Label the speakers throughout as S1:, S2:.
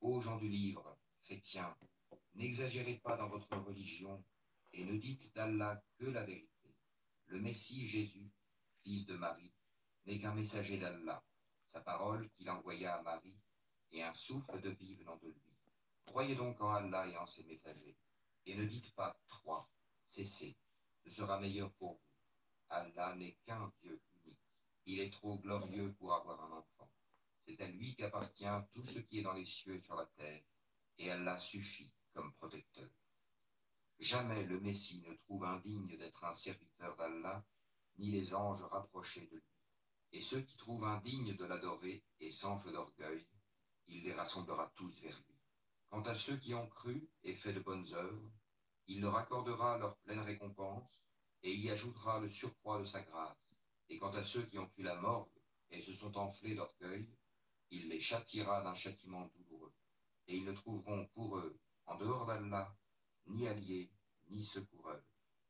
S1: Ô gens du livre, chrétiens, n'exagérez pas dans votre religion et ne dites d'Allah que la vérité. Le Messie Jésus, fils de Marie, n'est qu'un messager d'Allah, sa parole qu'il envoya à Marie et un souffle de vie venant de lui. Croyez donc en Allah et en ses messagers, et ne dites pas trois, cessez, ce sera meilleur pour vous. Allah n'est qu'un Dieu unique. Il est trop glorieux pour avoir un enfant. C'est à lui qu'appartient tout ce qui est dans les cieux et sur la terre, et Allah suffit comme protecteur. Jamais le Messie ne trouve indigne d'être un serviteur d'Allah, ni les anges rapprochés de lui. Et ceux qui trouvent indignes de l'adorer et s'enflent d'orgueil, il les rassemblera tous vers lui. Quant à ceux qui ont cru et fait de bonnes œuvres, il leur accordera leur pleine récompense et y ajoutera le surcroît de sa grâce. Et quant à ceux qui ont eu la morgue et se sont enflés d'orgueil, il les châtiera d'un châtiment douloureux. Et ils ne trouveront pour eux, en dehors d'Allah, ni alliés, ni secoureurs.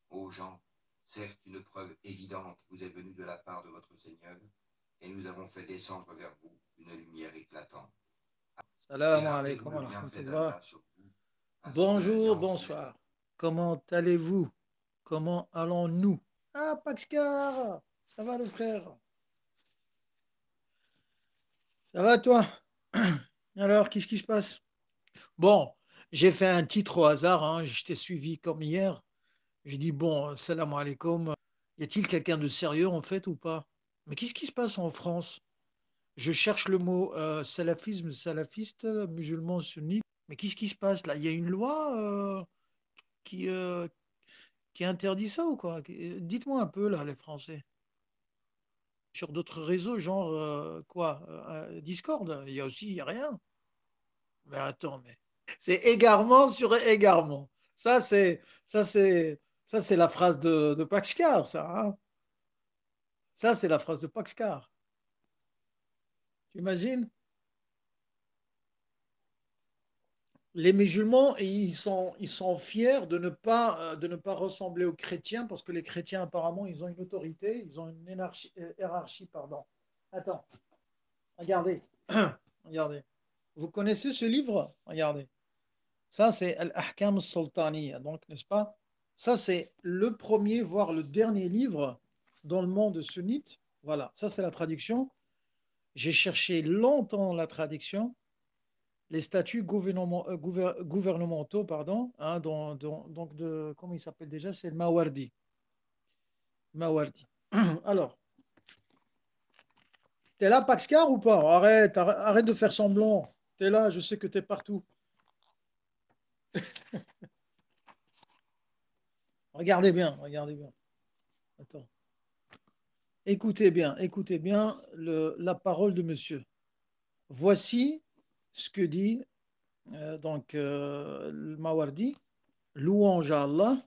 S1: Ô gens, certes une preuve évidente vous est venue de la part de votre Seigneur, et nous avons fait descendre vers vous une lumière éclatante. Et
S2: Salam
S1: rappelez-vous
S2: alaikum
S1: le
S2: wa
S1: bienfait
S2: rahmatullah.
S1: d'Allah sur vous, ainsi que
S2: Bonjour,
S1: l'alliance qu'il a faite.
S2: bonsoir. Comment allez-vous? Comment allons-nous? Ah, Paxcar! Ça va le frère? Ça va toi? Alors, qu'est-ce qui se passe? Bon, j'ai fait un titre au hasard, hein. Je t'ai suivi comme hier. J'ai dit, bon, salam alaikum. Y a-t-il quelqu'un de sérieux en fait ou pas? Mais qu'est-ce qui se passe en France? Je cherche le mot salafisme, salafiste, musulman, sunnite. Mais qu'est-ce qui se passe là? Il y a une loi qui, euh, qui interdit ça ou quoi? Dites-moi un peu là, les Français. Sur d'autres réseaux, genre quoi? Discord, il y a rien. Mais attends, mais c'est égarement sur égarement. Ça, c'est, ça, c'est, ça, c'est la phrase de Paxcar, ça, hein. Ça, c'est la phrase de Paxcar. Tu imagines? Les musulmans, ils sont fiers de ne pas ressembler aux chrétiens parce que les chrétiens, apparemment, ils ont une autorité, ils ont une hiérarchie, pardon. Attends, regardez, regardez. Vous connaissez ce livre? Regardez. Ça, c'est Al-Ahkam al-Sultaniya, donc, n'est-ce pas? Ça, c'est le premier, voire le dernier livre dans le monde sunnite. Voilà, ça, c'est la traduction. J'ai cherché longtemps la traduction. Les statuts gouvernementaux, pardon, hein, donc comment il s'appelle déjà? C'est le Mawardi. Mawardi. Alors, t'es là, Paxcar, ou pas? Arrête de faire semblant. T'es là, je sais que t'es partout. Regardez bien, regardez bien. Attends. Écoutez bien la parole de monsieur. Voici ce que dit le Mawardi, louange à Allah,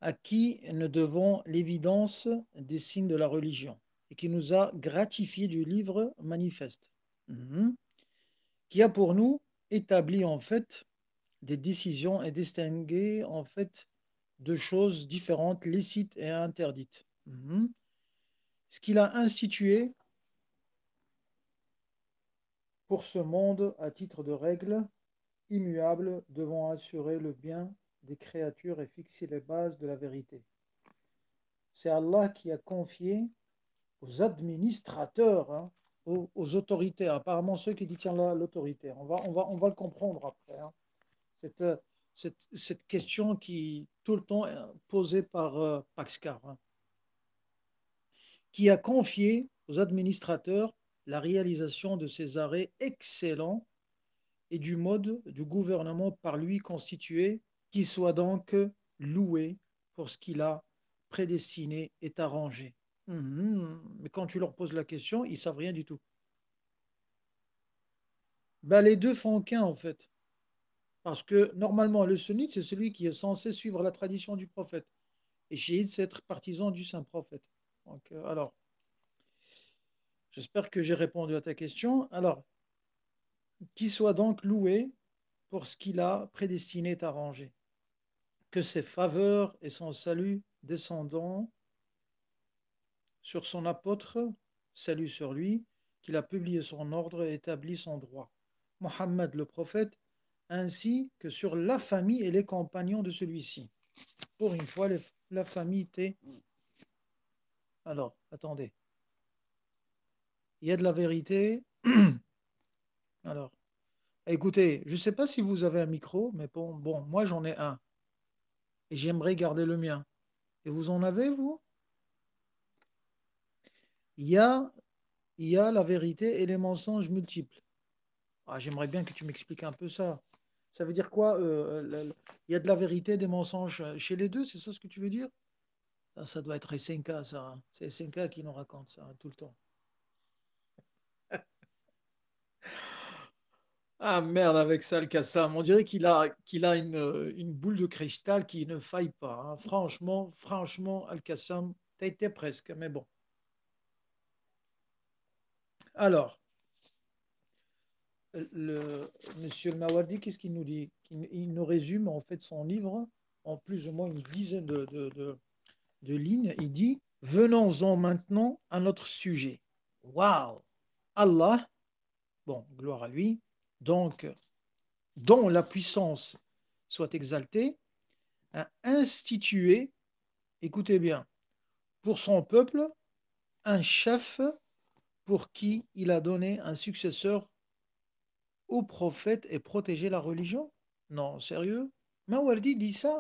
S2: à qui nous devons l'évidence des signes de la religion et qui nous a gratifié du livre manifeste, qui a pour nous établi en fait des décisions et distingué en fait de choses différentes, licites et interdites. Ce qu'il a institué pour ce monde à titre de règle immuable devant assurer le bien des créatures et fixer les bases de la vérité. C'est Allah qui a confié aux administrateurs, hein, aux autorités, apparemment ceux qui détiennent l'autorité. On va le comprendre après, hein. Cette, cette question qui tout le temps est posée par Paxcar, hein, qui a confié aux administrateurs la réalisation de ces arrêts excellents et du mode du gouvernement par lui constitué, qui soit donc loué pour ce qu'il a prédestiné et arrangé. Mais quand tu leur poses la question, ils savent rien du tout. Ben, les deux font qu'un en fait. Parce que normalement, le sunnite, c'est celui qui est censé suivre la tradition du prophète. Et chiite, c'est être partisan du saint prophète. Donc, alors, j'espère que j'ai répondu à ta question. Alors, qui soit donc loué pour ce qu'il a prédestiné et arrangé. Que ses faveurs et son salut descendant sur son apôtre, salut sur lui, qu'il a publié son ordre et établi son droit. Mohammed le prophète, ainsi que sur la famille et les compagnons de celui-ci. Pour une fois, la famille était... Alors, attendez. Il y a de la vérité. Alors, écoutez, je ne sais pas si vous avez un micro, mais bon, moi j'en ai un. Et j'aimerais garder le mien. Et vous en avez, vous? Il y a, il y a la vérité et les mensonges multiples. Ah, j'aimerais bien que tu m'expliques un peu ça. Ça veut dire quoi il y a de la vérité, des mensonges chez les deux, c'est ça ce que tu veux dire? Ça doit être SNK, ça, hein. C'est SNK qui nous raconte ça, hein, tout le temps. Ah merde, avec ça, le Kassam. On dirait qu'il a une boule de cristal qui ne faille pas, hein. Franchement, Al-Qassam, t'as été presque, mais bon. Alors, monsieur le Mawardi, qu'est-ce qu'il nous dit? Il nous résume en fait son livre en plus ou moins une dizaine de lignes. Il dit, venons-en maintenant à notre sujet. Waouh! Allah, bon, gloire à lui, donc, dont la puissance soit exaltée, a institué, écoutez bien, pour son peuple, un chef pour qui il a donné un successeur au prophète et protégé la religion? Non, sérieux? Mawardi dit ça?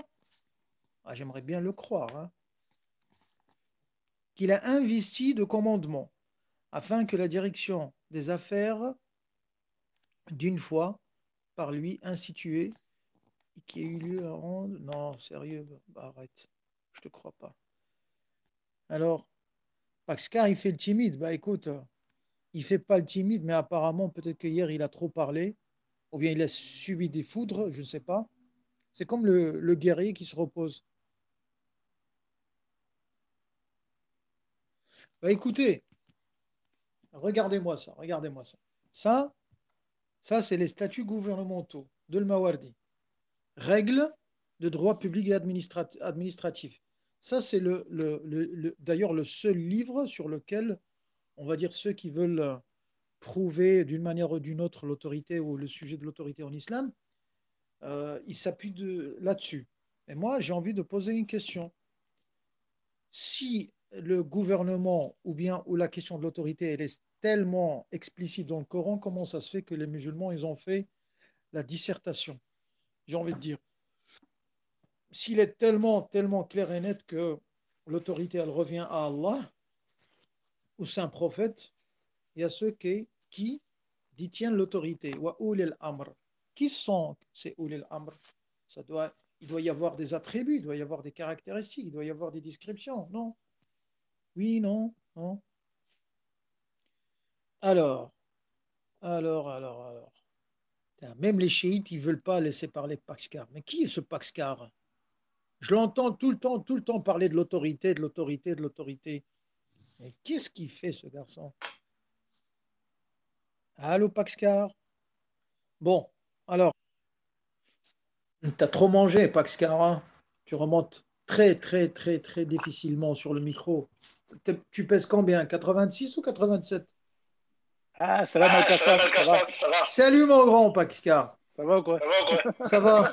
S2: Ah, j'aimerais bien le croire, hein. Qu'il a investi de commandement afin que la direction des affaires d'une fois par lui instituée qui a eu lieu à rendre. Non, sérieux, bah, arrête, je te crois pas. Alors, Paxcar, il fait le timide. Bah écoute, il fait pas le timide, mais apparemment, peut-être que hier, il a trop parlé, ou bien il a subi des foudres, je ne sais pas. C'est comme le guerrier qui se repose. Bah écoutez, regardez-moi ça, regardez-moi ça. Ça, ça c'est les statuts gouvernementaux de Mawardi. Règles de droit public et administratif. Ça, c'est d'ailleurs le seul livre sur lequel, on va dire, ceux qui veulent prouver d'une manière ou d'une autre l'autorité ou le sujet de l'autorité en islam, ils s'appuient là-dessus. Et moi, j'ai envie de poser une question. Si le gouvernement ou la question de l'autorité, elle est tellement explicite dans le Coran, comment ça se fait que les musulmans, ils ont fait la dissertation? J'ai envie de dire, s'il est tellement clair et net que l'autorité, elle revient à Allah ou c'est un prophète, il y a ceux qui détiennent l'autorité. Wa ulil amr. Qui sont ces ulil amr? Il doit y avoir des attributs, il doit y avoir des caractéristiques, il doit y avoir des descriptions, non? Oui, non, non. Alors, alors. Même les chiites, ils ne veulent pas laisser parler Paxcar. Mais qui est ce Paxcar? Je l'entends tout le temps parler de l'autorité, de l'autorité, de l'autorité. Mais qu'est-ce qu'il fait, ce garçon? Allô, Paxcar? Bon, alors, t'as trop mangé, Paxcar, hein. Tu remontes très difficilement sur le micro. Tu pèses combien? 86 ou 87?
S3: Ah, salam Al-Qassam, ça va?
S1: Ça va?
S2: Salut, mon grand Paxcar.
S3: Ça va ou quoi?
S1: Ça va quoi?
S2: Ça va?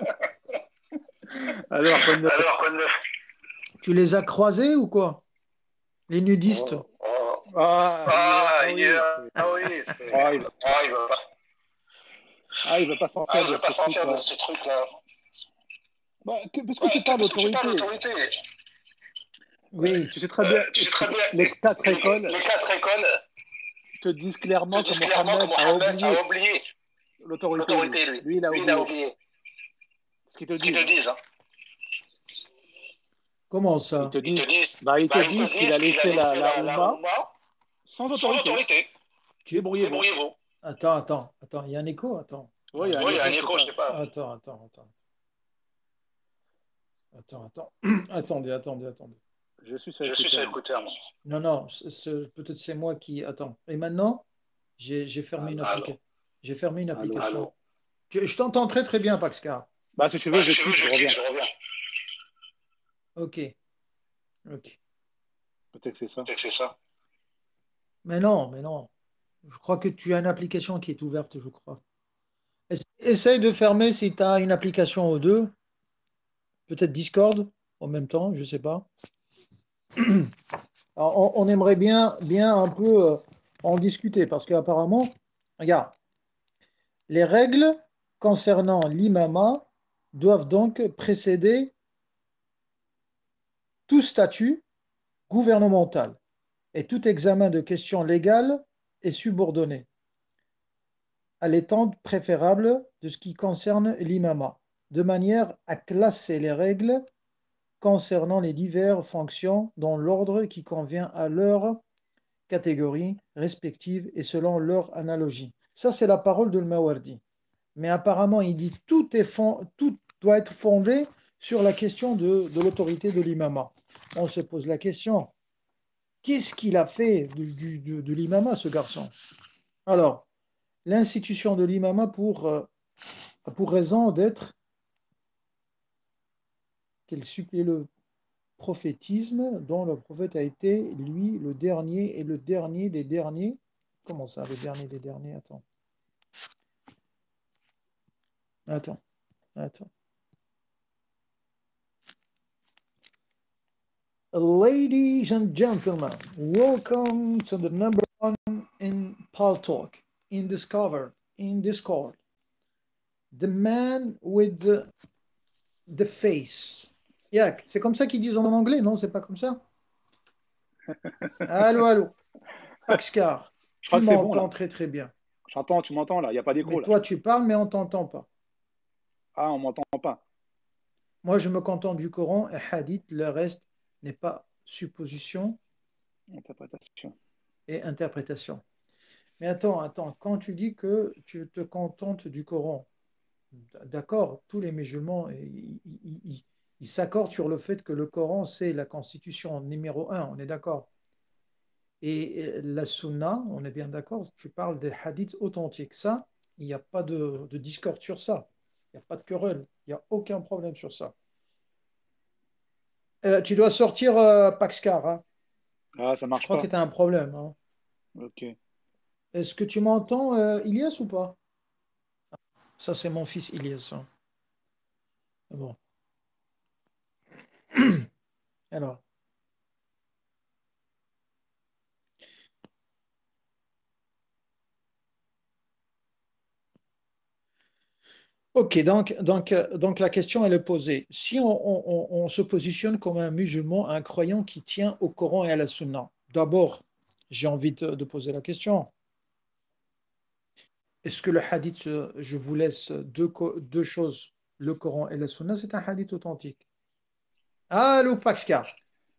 S3: Alors, quoi de neuf?
S1: Alors, quoi de neuf?
S2: Tu les as croisés ou quoi? Les nudistes?
S1: Oh.
S3: Ah oui,
S1: Ah oui,
S3: ah, il veut pas sortir
S1: il
S3: de
S1: veut pas
S3: ce
S1: sortir de
S3: truc-là.
S1: ce truc-là.
S3: Bah, parce que tu parles
S1: Parce que tu parles
S3: d'autorité.
S1: d'autorité.
S2: Oui.
S3: Tu sais très bien,
S1: Tu sais très bien,
S3: les quatre écoles
S1: les quatre écoles
S3: te disent
S1: te
S3: clairement que
S1: disent clairement que
S3: Mohammed a
S1: Mohammed
S3: oublié
S1: a oublié
S3: l'autorité, lui.
S1: l'autorité, lui.
S3: Lui, il a
S1: Lui, il a
S3: oublié.
S1: oublié.
S3: Ce qu'ils te
S1: Ce qu'ils
S3: disent.
S1: te disent.
S2: Comment
S3: Ils
S2: ça?
S3: te
S1: Ils te
S3: disent,
S1: disent,
S3: ils te
S1: ils te
S3: disent qu'il a
S1: disent qu'il a
S3: laissé
S1: laissé
S3: la
S1: la
S3: Oumma
S1: Oumma
S3: sans
S1: sans
S3: autorité.
S1: autorité.
S2: Tu...
S3: Débrouillez-vous.
S1: Débrouillez-vous.
S2: Attends. Il y a un écho? Attends.
S3: Oui, il y a un
S1: Oui, il y a un
S3: écho,
S1: écho,
S3: je
S1: je
S3: sais
S1: sais
S3: pas.
S1: pas.
S2: Attends. Attendez.
S3: Je suis sur
S1: Je suis sur
S3: écouteur, moi.
S1: écouteur, moi.
S2: Non, peut-être c'est moi qui. Attends. Et maintenant, j'ai fermé une
S3: Allô.
S2: application. J'ai fermé une
S3: Allô.
S2: application. Je t'entends très bien, Paxcar.
S3: Bah, si tu
S1: Bah,
S3: veux,
S1: si
S3: je
S1: tu veux,
S3: quitte, je
S1: je
S3: reviens.
S1: quitte, je reviens.
S2: Ok.
S3: Peut-être que c'est ça.
S1: Peut-être que c'est ça.
S2: Mais non. Je crois que tu as une application qui est ouverte, je crois. Essaye de fermer si tu as une application ou deux, peut-être Discord en même temps, je ne sais pas. Alors, on aimerait bien un peu en discuter parce qu'apparemment, regarde, les règles concernant l'imama doivent donc précéder tout statut gouvernemental et tout examen de questions légales est subordonné à l'étente préférable de ce qui concerne l'imama, de manière à classer les règles concernant les diverses fonctions dans l'ordre qui convient à leur catégories respectives et selon leur analogie. Ça, c'est la parole de Mawardi. Mais apparemment, il dit tout doit être fondé sur la question de l'autorité de l'imama. On se pose la question, qu'est-ce qu'il a fait de l'imama, ce garçon? Alors, l'institution de l'imama pour raison d'être qu'elle supplie le prophétisme dont le prophète a été, lui, le dernier et le dernier des derniers. Comment ça, le dernier des derniers? Attends. Ladies and gentlemen, welcome to the number one in Pal Talk, in Discover, in Discord. The man with the face. Yak, c'est comme ça qu'ils disent en anglais, non? C'est pas comme ça? Allô. Paxcar,
S3: Je
S2: tu
S3: crois que c'est bon,
S2: m'entends
S3: là.
S2: très très bien.
S3: J'entends, tu m'entends, là. Il n'y a pas d'écho,
S2: Mais
S3: là.
S2: toi, tu parles, mais on t'entend pas.
S3: Ah, on m'entend pas.
S2: Moi, je me contente du Coran et Hadith. Le reste n'est pas supposition
S3: Interprétation.
S2: et interprétation. Mais attends. Quand tu dis que tu te contentes du Coran, d'accord, tous les musulmans, ils s'accordent sur le fait que le Coran, c'est la constitution numéro un, on est d'accord. Et la sunna, on est bien d'accord, tu parles des hadiths authentiques. Ça, il n'y a pas de discorde sur ça. Il n'y a pas de querelle. Il n'y a aucun problème sur ça. Tu dois sortir Paxcar, hein.
S3: Ah, ça
S2: Je
S3: marche
S2: crois que
S3: pas.
S2: tu as un problème, hein.
S3: Ok.
S2: Est-ce que tu m'entends, Ilias, ou pas? Ça, c'est mon fils Ilias, hein. Bon. Alors. Ok, donc la question elle est posée. Si on se positionne comme un musulman, un croyant qui tient au Coran et à la Sunna, d'abord, j'ai envie de poser la question. Est-ce que le hadith, je vous laisse deux choses, le Coran et la Sunna, c'est un hadith authentique? Allô, Pakshkar.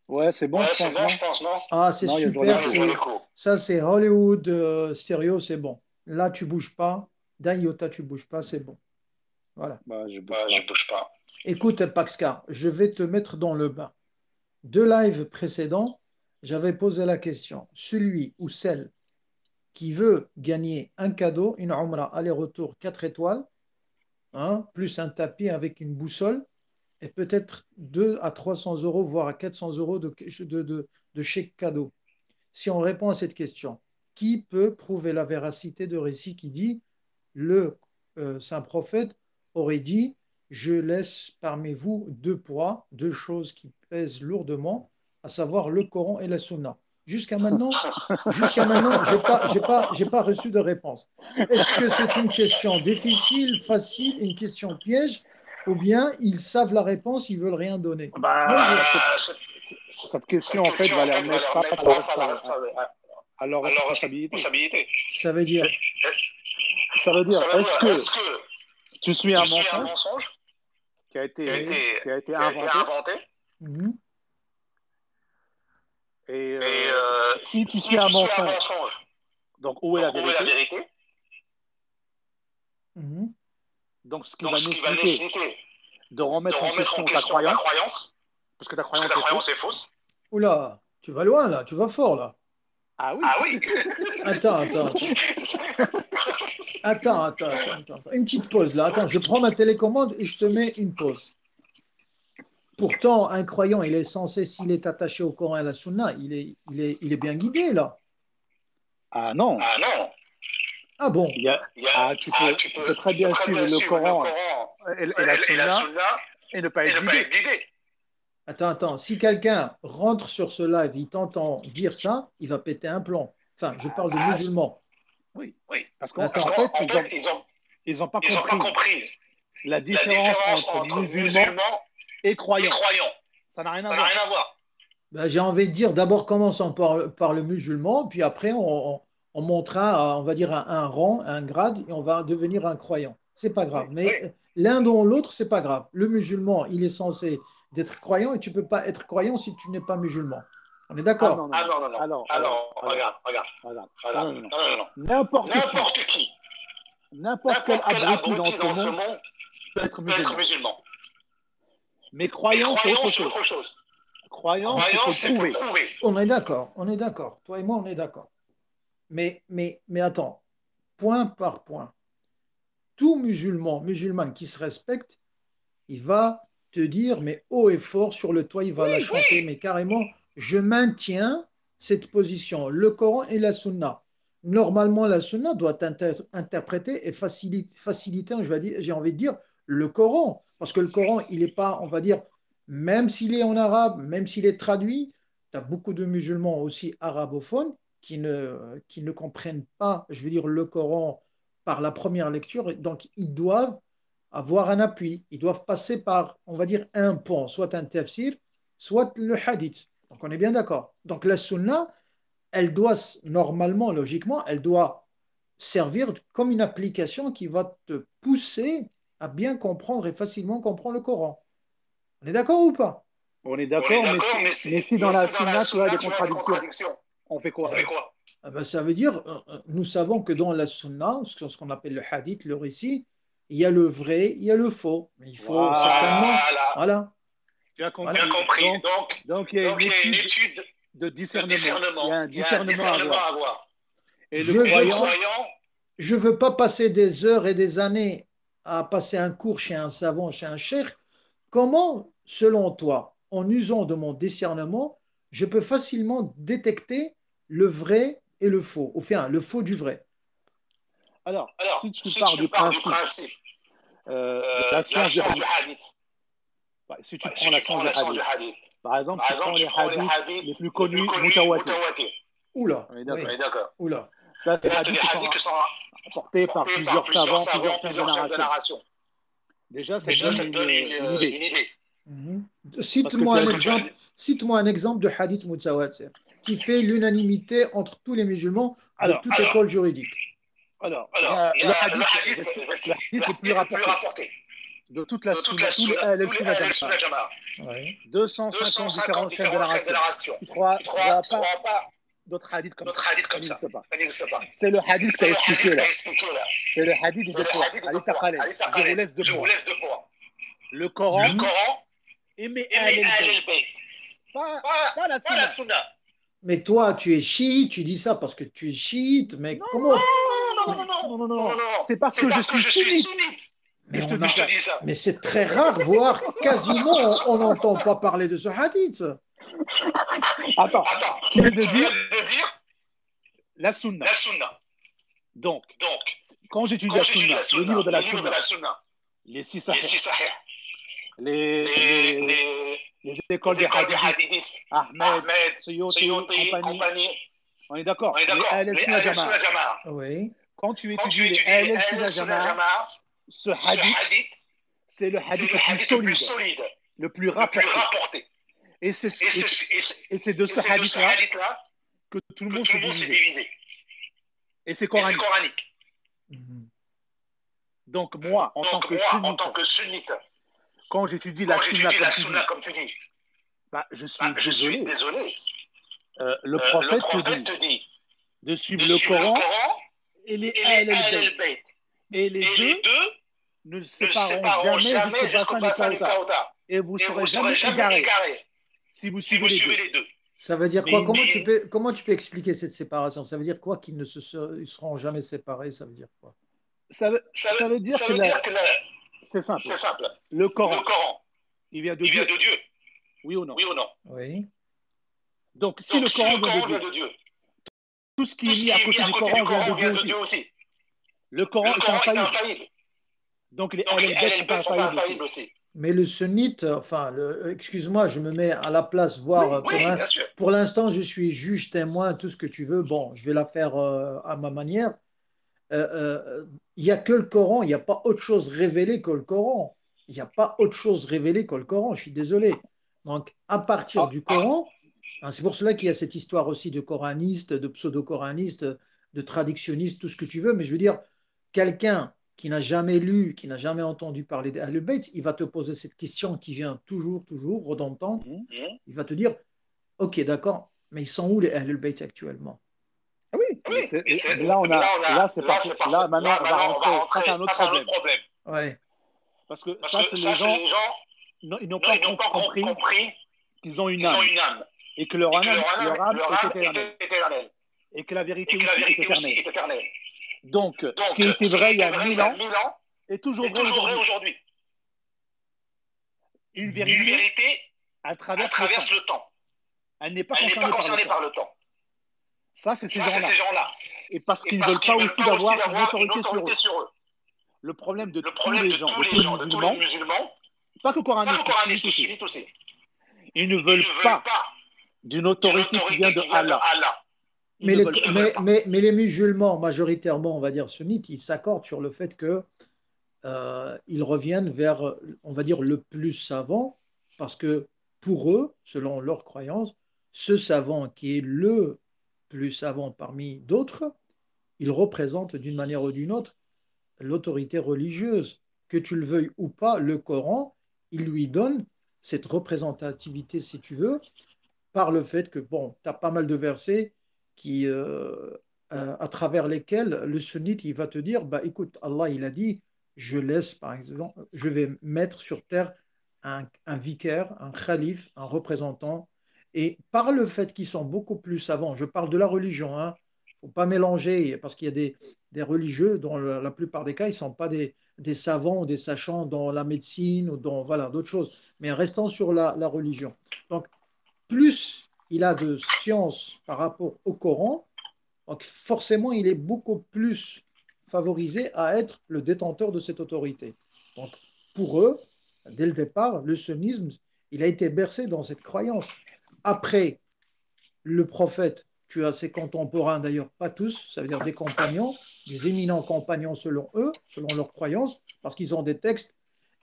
S3: Ouais, c'est bon, je pense, non?
S2: Ah, c'est
S3: Non, il y a toujours
S2: super.
S3: l'écho.
S2: Ça, c'est Hollywood stéréo, c'est bon. Là, tu bouges pas. D'un iota, tu bouges pas, c'est bon. Voilà.
S3: Bah, je bouge pas.
S2: Écoute, Paxcar, je vais te mettre dans le bain. Deux lives précédents, j'avais posé la question. Celui ou celle qui veut gagner un cadeau, une Umrah aller-retour 4 étoiles, hein, plus un tapis avec une boussole, et peut-être 2 à 300 euros, voire à 400 euros de chèque cadeau. Si on répond à cette question, qui peut prouver la véracité de récit qui dit le saint prophète aurait dit je laisse parmi vous deux poids, deux choses qui pèsent lourdement, à savoir le Coran et la Sunna. Jusqu'à maintenant, j'ai pas reçu de réponse. Est-ce que c'est une question difficile, facile, une question piège, ou bien ils savent la réponse, ils veulent rien donner? Moi,
S3: Bah, cette question, en fait, va les remettre face à leur responsabilité.
S2: ça veut dire,
S3: Ça veut dire, est-ce que tu suis un mensonge qui a été inventé?
S2: mhm,
S3: Et si tu suis un mensonge, donc où est la vérité?
S2: mhm.
S3: Donc, ce qui va nécessiter de remettre en question ta croyance, parce que ta croyance est fausse.
S2: Oula, tu vas loin là, tu vas fort là.
S3: Ah oui.
S2: Attends. Une petite pause là. Attends, je prends ma télécommande et je te mets une pause. Pourtant, un croyant, il est censé, s'il est attaché au Coran et à la Sunna, il est bien guidé là.
S3: Ah non.
S2: Ah bon?
S3: Tu peux très bien suivre le Coran et la Sunna et ne pas être guidé.
S2: Attends. Si quelqu'un rentre sur ce live, il t'entend dire ça, il va péter un plomb. Enfin, je parle de musulmans.
S3: Oui. Parce qu'en
S2: Attends.
S3: fait, ils n'ont pas compris la différence entre musulmans et croyants. Ça n'a rien à voir.
S2: Ben, j'ai envie de dire, d'abord commençons par le musulman, puis après on montera, on va dire, un rang, un grade, et on va devenir un croyant. C'est pas grave. Mais l'un dans l'autre, c'est pas grave. Le musulman, il est censé d'être croyant, et tu peux pas être croyant si tu n'es pas musulman. On est d'accord?
S3: Ah non. Alors, regarde. Non. N'importe qui. N'importe quel abruti dans ce monde peut être musulman. Mais croyant, c'est autre chose. Croyant, c'est prouver.
S2: On est d'accord. Toi et moi, on est d'accord. Mais attends, point par point. Tout musulman qui se respecte, il va te dire, mais haut et fort sur le toit, il va la chanter, mais carrément, je maintiens cette position, le Coran et la Sunna. Normalement, la Sunna doit interpréter et faciliter, j'ai envie de dire, le Coran. Parce que le Coran, il n'est pas, on va dire, même s'il est en arabe, même s'il est traduit, tu as beaucoup de musulmans aussi arabophones qui ne comprennent pas, je veux dire, le Coran par la première lecture. Donc, ils doivent avoir un appui. Ils doivent passer par, on va dire, un pont, soit un tafsir, soit le hadith. Donc, on est bien d'accord. Donc, la sunna, elle doit, normalement, logiquement, elle doit servir comme une application qui va te pousser à bien comprendre et facilement comprendre le Coran. On est d'accord ou pas?
S3: On est d'accord, mais si dans la sunna, tu as des contradictions, on fait quoi?
S2: Ah ben, ça veut dire, nous savons que dans la sunna, ce qu'on appelle le hadith, le récit, il y a le vrai, il y a le faux. Mais il faut certainement. Voilà.
S3: Tu as compris. Donc, il y a une étude de discernement. Il y a un discernement à avoir.
S2: Et le croyant, je ne veux pas passer des heures et des années à passer un cours chez un savant, chez un cheikh. Comment, selon toi, en usant de mon discernement, je peux facilement détecter le vrai et le faux, enfin, le faux du vrai?
S3: Alors si tu pars du principe de la science du hadith, si tu prends la science du hadith, par exemple, tu prends les hadiths les plus connus, mutawatir.
S2: Oula,
S3: on est d'accord.
S2: Oula.
S3: Ça, c'est des hadiths qui sont apportés par plusieurs savants, plusieurs générations. Déjà, ça donne une idée.
S2: Cite-moi un exemple de hadith mutawatir qui fait l'unanimité entre tous les musulmans de toute école juridique.
S3: Le hadith le plus rapporté de toute la sunna, tous les Jama'a. 250 différentes générations. Tu ne crois pas d'autres hadiths comme ça. Ça n'existe pas. C'est le hadith qui a expliqué là. C'est le hadith de poids. Je vous laisse de poids. Le Coran et mes Ahl-Bayt. Pas la sunna.
S2: Mais toi, tu es chiite, tu dis ça parce que tu es chiite, mais comment?
S3: Non. C'est parce que je suis sunnite.
S2: Mais c'est très rare, voire quasiment, on n'entend pas parler de ce hadith.
S3: Attends, tu viens de dire la sunna. Donc, quand j'étudie la sunna, le livre de la sunna, les six sahih, les écoles des hadiths, Ahmed, Suyuti, compagnie, on est d'accord, les Ahl Jama'a.
S2: Oui.
S3: Quand tu étudies les Ahl Jama'a, ce hadith, c'est le hadith le plus solide, le plus rapporté. Et c'est de ce hadith-là que tout le monde s'est divisé. Et c'est coranique. Donc moi, en tant que sunnite, quand j'étudie la sunna, comme tu dis, je suis désolé. Le prophète te dit de suivre le Coran et les Ahl-Bayt. Et les deux ne se sépareront jamais jusqu'au bassin du Kauta. Et vous ne serez jamais égarés si vous suivez les deux.
S2: Ça veut dire quoi? Comment tu peux expliquer cette séparation? Ça veut dire quoi qu'ils ne seront jamais séparés? Ça veut dire quoi?
S3: Ça veut dire que c'est simple. Le Coran, il vient de Dieu. Oui ou non?
S2: Oui.
S3: Donc, si le Coran vient de Dieu, tout ce qui est mis à côté du Coran vient de Dieu aussi. Le Coran est infaillible. Donc les Ahl-el-Bayt sont pas infaillibles aussi.
S2: Mais le sunnite, enfin, excuse-moi, je me mets à la place, voir. Pour l'instant, je suis juge, témoin, tout ce que tu veux. Bon, je vais la faire à ma manière. Il n'y a que le Coran, il n'y a pas autre chose révélée que le Coran. Il n'y a pas autre chose révélée que le Coran, je suis désolé. Donc, à partir du Coran, hein, c'est pour cela qu'il y a cette histoire aussi de coranistes, de pseudo-coranistes, de traductionnistes, tout ce que tu veux. Mais je veux dire, quelqu'un qui n'a jamais lu, qui n'a jamais entendu parler d'Ahlul Bayt, il va te poser cette question qui vient toujours, redondante. Il va te dire, ok, d'accord, mais ils sont où les Ahlul Bayt actuellement?
S3: Ah oui, là, maintenant, on va rentrer face à un autre problème.
S2: Ouais.
S3: Parce que ça, c'est les gens, ils n'ont pas compris qu'ils ont une âme. Et que leur âme est éternelle. Et que la vérité aussi est éternelle. Donc, ce qui était vrai il y a 1000 ans est toujours vrai aujourd'hui. Une vérité, elle traverse le temps. Elle n'est pas concernée par le temps. Ça, c'est ces gens-là. Et parce qu'ils ne veulent pas aussi avoir une autorité sur eux. Le problème de tous les gens, de tous les musulmans, pas que coranistes, sunnites aussi. Ils ne veulent pas d'une autorité qui vient de Allah.
S2: Mais les musulmans, majoritairement, on va dire sunnites, ils s'accordent sur le fait que ils reviennent vers, on va dire, le plus savant, parce que pour eux, selon leur croyance, ce savant qui est le plus savant parmi d'autres, il représente d'une manière ou d'une autre l'autorité religieuse. Que tu le veuilles ou pas, le Coran, il lui donne cette représentativité, si tu veux, par le fait que, bon, tu as pas mal de versets qui, à travers lesquels le sunnite, il va te dire, bah écoute, Allah, il a dit, je laisse, par exemple, je vais mettre sur terre un vicaire, un khalife, un représentant, et par le fait qu'ils sont beaucoup plus savants, je parle de la religion, hein, faut pas mélanger, parce qu'il y a des religieux, dans la plupart des cas, ils ne sont pas des savants ou des sachants dans la médecine ou dans voilà, d'autres choses, mais restons sur la religion. Donc, plus il a de science par rapport au Coran, donc forcément, il est beaucoup plus favorisé à être le détenteur de cette autorité. Donc, pour eux, dès le départ, le sunnisme, il a été bercé dans cette croyance. Après, le prophète, tu as ses contemporains, d'ailleurs pas tous, ça veut dire des compagnons, des éminents compagnons selon eux, selon leurs croyances, parce qu'ils ont des textes.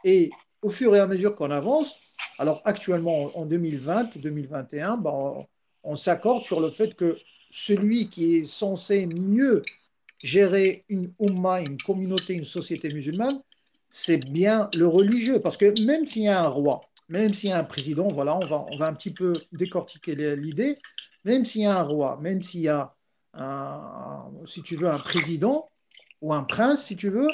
S2: Et au fur et à mesure qu'on avance, alors actuellement en 2020, 2021, ben, on s'accorde sur le fait que celui qui est censé mieux gérer une umma, une communauté, une société musulmane, c'est bien le religieux. Parce que même s'il y a un roi, même s'il y a un président, voilà, on va un petit peu décortiquer l'idée, même s'il y a un roi, même s'il y a, si tu veux, un président ou un prince, si tu veux,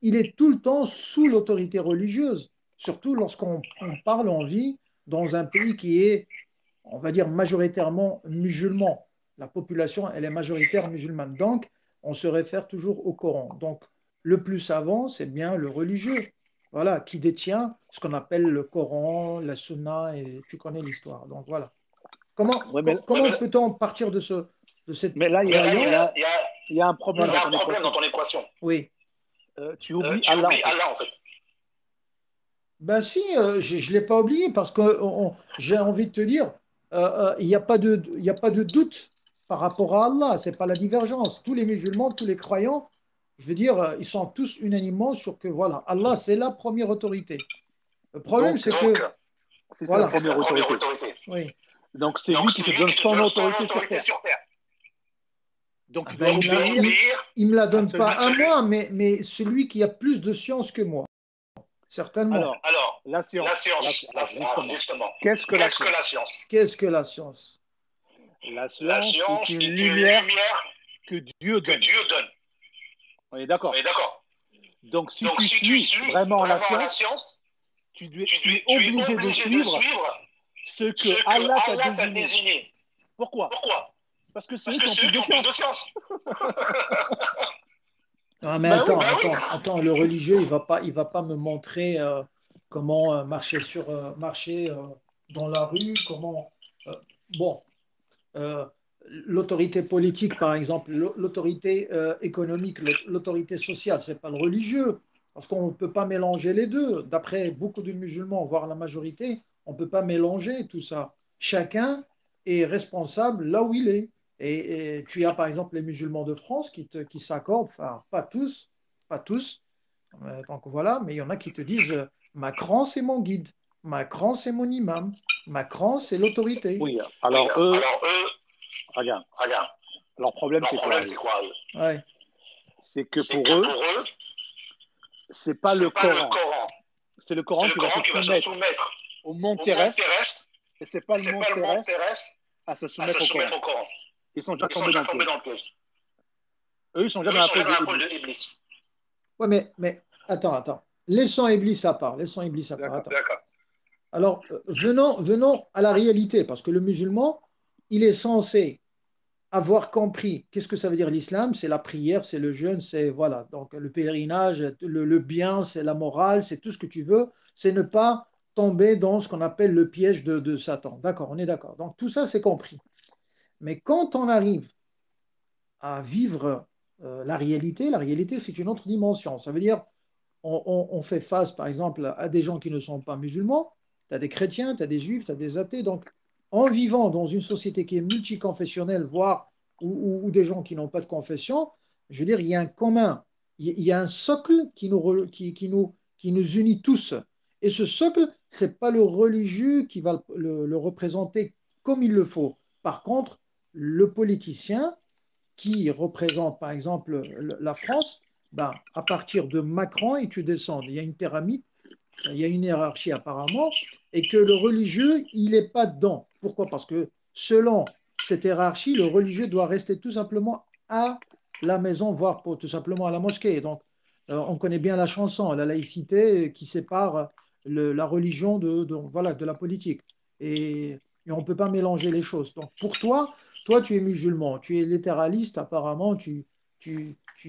S2: il est tout le temps sous l'autorité religieuse, surtout lorsqu'on parle, on vit dans un pays qui est, on va dire, majoritairement musulman. La population, elle est majoritaire musulmane. Donc, on se réfère toujours au Coran. Donc, le plus savant, c'est bien le religieux, voilà, qui détient ce qu'on appelle le Coran, la Sunna, et tu connais l'histoire. Donc, voilà. Comment peut-on partir de cette...
S3: Mais là, il y a un problème dans ton équation.
S2: Oui.
S3: Tu oublies Allah, en fait.
S2: Ben si, je ne l'ai pas oublié parce que j'ai envie de te dire, il n'y a pas de doute par rapport à Allah, ce n'est pas la divergence. Tous les musulmans, tous les croyants, je veux dire, ils sont tous unanimement sur que voilà, Allah, c'est la première autorité. Le problème, c'est que...
S3: C'est voilà. La première autorité.
S2: Oui.
S3: Donc, c'est lui qui te donne son autorité sur Terre. Donc, tu dois
S2: il ne me la donne pas à moi, mais celui qui a plus de science que moi. Certainement.
S3: Alors, la science, justement. Qu'est-ce que la science?
S2: Qu'est-ce que la science?
S3: La science est une lumière que Dieu donne. On est d'accord? Donc, si tu suis vraiment la science, tu es obligé de suivre ce que Allah t'a désigné. Pourquoi? Parce que c'est eux qui ont plus de science.
S2: Non, mais attends, le religieux, il va pas me montrer comment marcher dans la rue, comment... l'autorité politique, par exemple, l'autorité économique, l'autorité sociale, ce n'est pas le religieux, parce qu'on ne peut pas mélanger les deux. D'après beaucoup de musulmans, voire la majorité, on ne peut pas mélanger tout ça. Chacun est responsable là où il est. Et tu as par exemple les musulmans de France qui s'accordent, enfin pas tous, donc voilà, mais il y en a qui te disent Macron c'est mon guide, Macron c'est mon imam, Macron c'est l'autorité.
S3: Oui, alors eux, regarde, leur problème c'est quoi?
S2: Ouais.
S3: C'est que pour eux, c'est pas le Coran. C'est le Coran qui va se soumettre au monde terrestre, et c'est pas le monde terrestre à se soumettre au Coran. Ils sont déjà tombés dans le piège. Eux, ils sont déjà dans la peau de l'Iblis.
S2: Ouais, mais attends. Laissons Iblis à part.
S3: D'accord.
S2: Alors, venons à la réalité, parce que le musulman, il est censé avoir compris qu'est-ce que ça veut dire l'islam, c'est la prière, c'est le jeûne, c'est voilà, donc le pèlerinage, le bien, c'est la morale, c'est tout ce que tu veux, c'est ne pas tomber dans ce qu'on appelle le piège de Satan. D'accord, on est d'accord. Donc tout ça, c'est compris. Mais quand on arrive à vivre la réalité, c'est une autre dimension. Ça veut dire, on fait face, par exemple, à des gens qui ne sont pas musulmans, tu as des chrétiens, tu as des juifs, tu as des athées. Donc, en vivant dans une société qui est multiconfessionnelle, voire ou des gens qui n'ont pas de confession, je veux dire, il y a un commun, il y a un socle qui nous unit tous. Et ce socle, ce n'est pas le religieux qui va le représenter comme il le faut. Par contre, le politicien qui représente, par exemple, la France, ben, à partir de Macron, et tu descends, il y a une pyramide, il y a une hiérarchie apparemment, et que le religieux, il n'est pas dedans. Pourquoi? Parce que selon cette hiérarchie, le religieux doit rester tout simplement à la maison, voire tout simplement à la mosquée. Donc, on connaît bien la chanson, la laïcité qui sépare la religion voilà, de la politique. Et on ne peut pas mélanger les choses. Donc, pour toi, tu es musulman, tu es littéraliste, apparemment, tu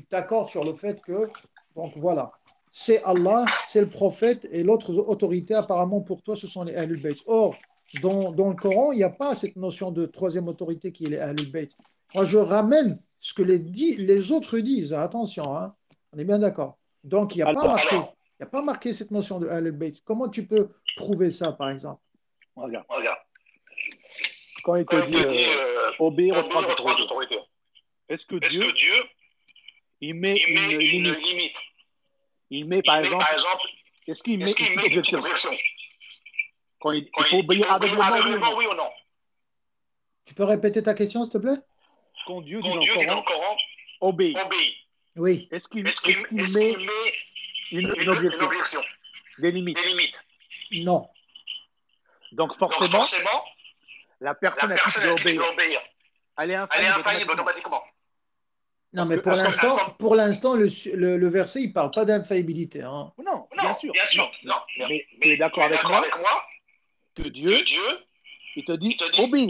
S2: t'accordes sur le fait que, donc voilà, c'est Allah, c'est le prophète, et l'autre autorité, apparemment, pour toi, ce sont les Ahlul Bayt. Or, dans le Coran, il n'y a pas cette notion de troisième autorité qui est les Ahlul Bayt. Moi, je ramène ce que les autres disent. Attention, hein, on est bien d'accord. Donc, il n'y a pas marqué cette notion de Ahlul Bayt. Comment tu peux prouver ça, par exemple?
S3: Regarde. Quand il te dit obéir aux trois autorités, est-ce que Dieu, il met une limite? Il met, par exemple, est-ce qu'il met une objection? Quand il faut obéir aveuglément, oui ou non?
S2: Tu peux répéter ta question, s'il te plaît?
S3: Quand Dieu dit dans le Coran, obéis.
S2: Oui.
S3: Est-ce qu'il met une objection? Des limites?
S2: Non.
S3: Donc forcément, la personne à qui tu dois obéir, elle est infaillible automatiquement.
S2: Non, mais pour l'instant, le verset, il ne parle pas d'infaillibilité. Hein.
S3: Non, bien sûr. Non. Mais tu es d'accord avec moi que Dieu, il te dit obéis.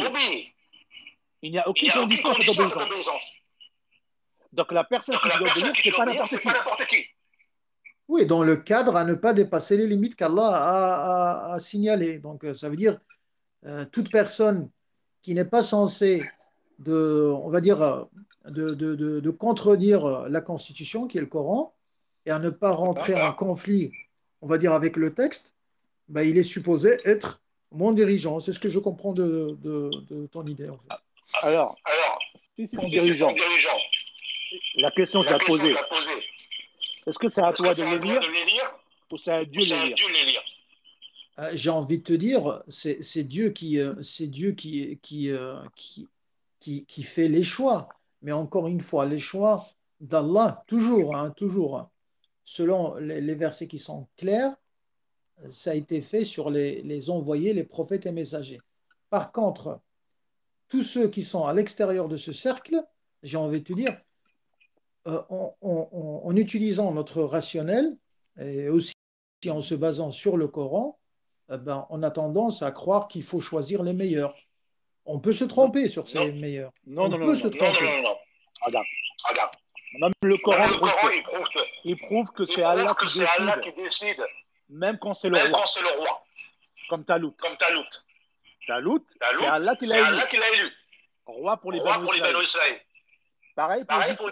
S3: Il n'y a aucune condition à cette obéissance. Donc la personne qui doit obéir, ce n'est pas n'importe qui.
S2: Oui, dans le cadre à ne pas dépasser les limites qu'Allah a signalées. Donc, ça veut dire toute personne qui n'est pas censée on va dire, de contredire la Constitution, qui est le Coran, et à ne pas rentrer en conflit, on va dire, avec le texte, ben, il est supposé être mon dirigeant. C'est ce que je comprends de ton idée. En fait.
S3: Alors, si c'est ton dirigeant, la question que tu as posée, est-ce que c'est à toi de les lire ou c'est à Dieu de les lire?
S2: J'ai envie de te dire, c'est Dieu qui fait les choix. Mais encore une fois, les choix d'Allah, toujours, selon les versets qui sont clairs, ça a été fait sur les envoyés, les prophètes et messagers. Par contre, tous ceux qui sont à l'extérieur de ce cercle, j'ai envie de te dire, en utilisant notre rationnel et aussi en se basant sur le Coran, ben, on a tendance à croire qu'il faut choisir les meilleurs. On peut se tromper sur ces meilleurs.
S3: Non. Regarde. Même le Coran, il prouve que c'est Allah qui décide, même quand c'est le roi. Comme Talout. Talout, c'est Allah qui l'a élu. Roi pour les
S4: Banu
S3: Israël. Pareil pour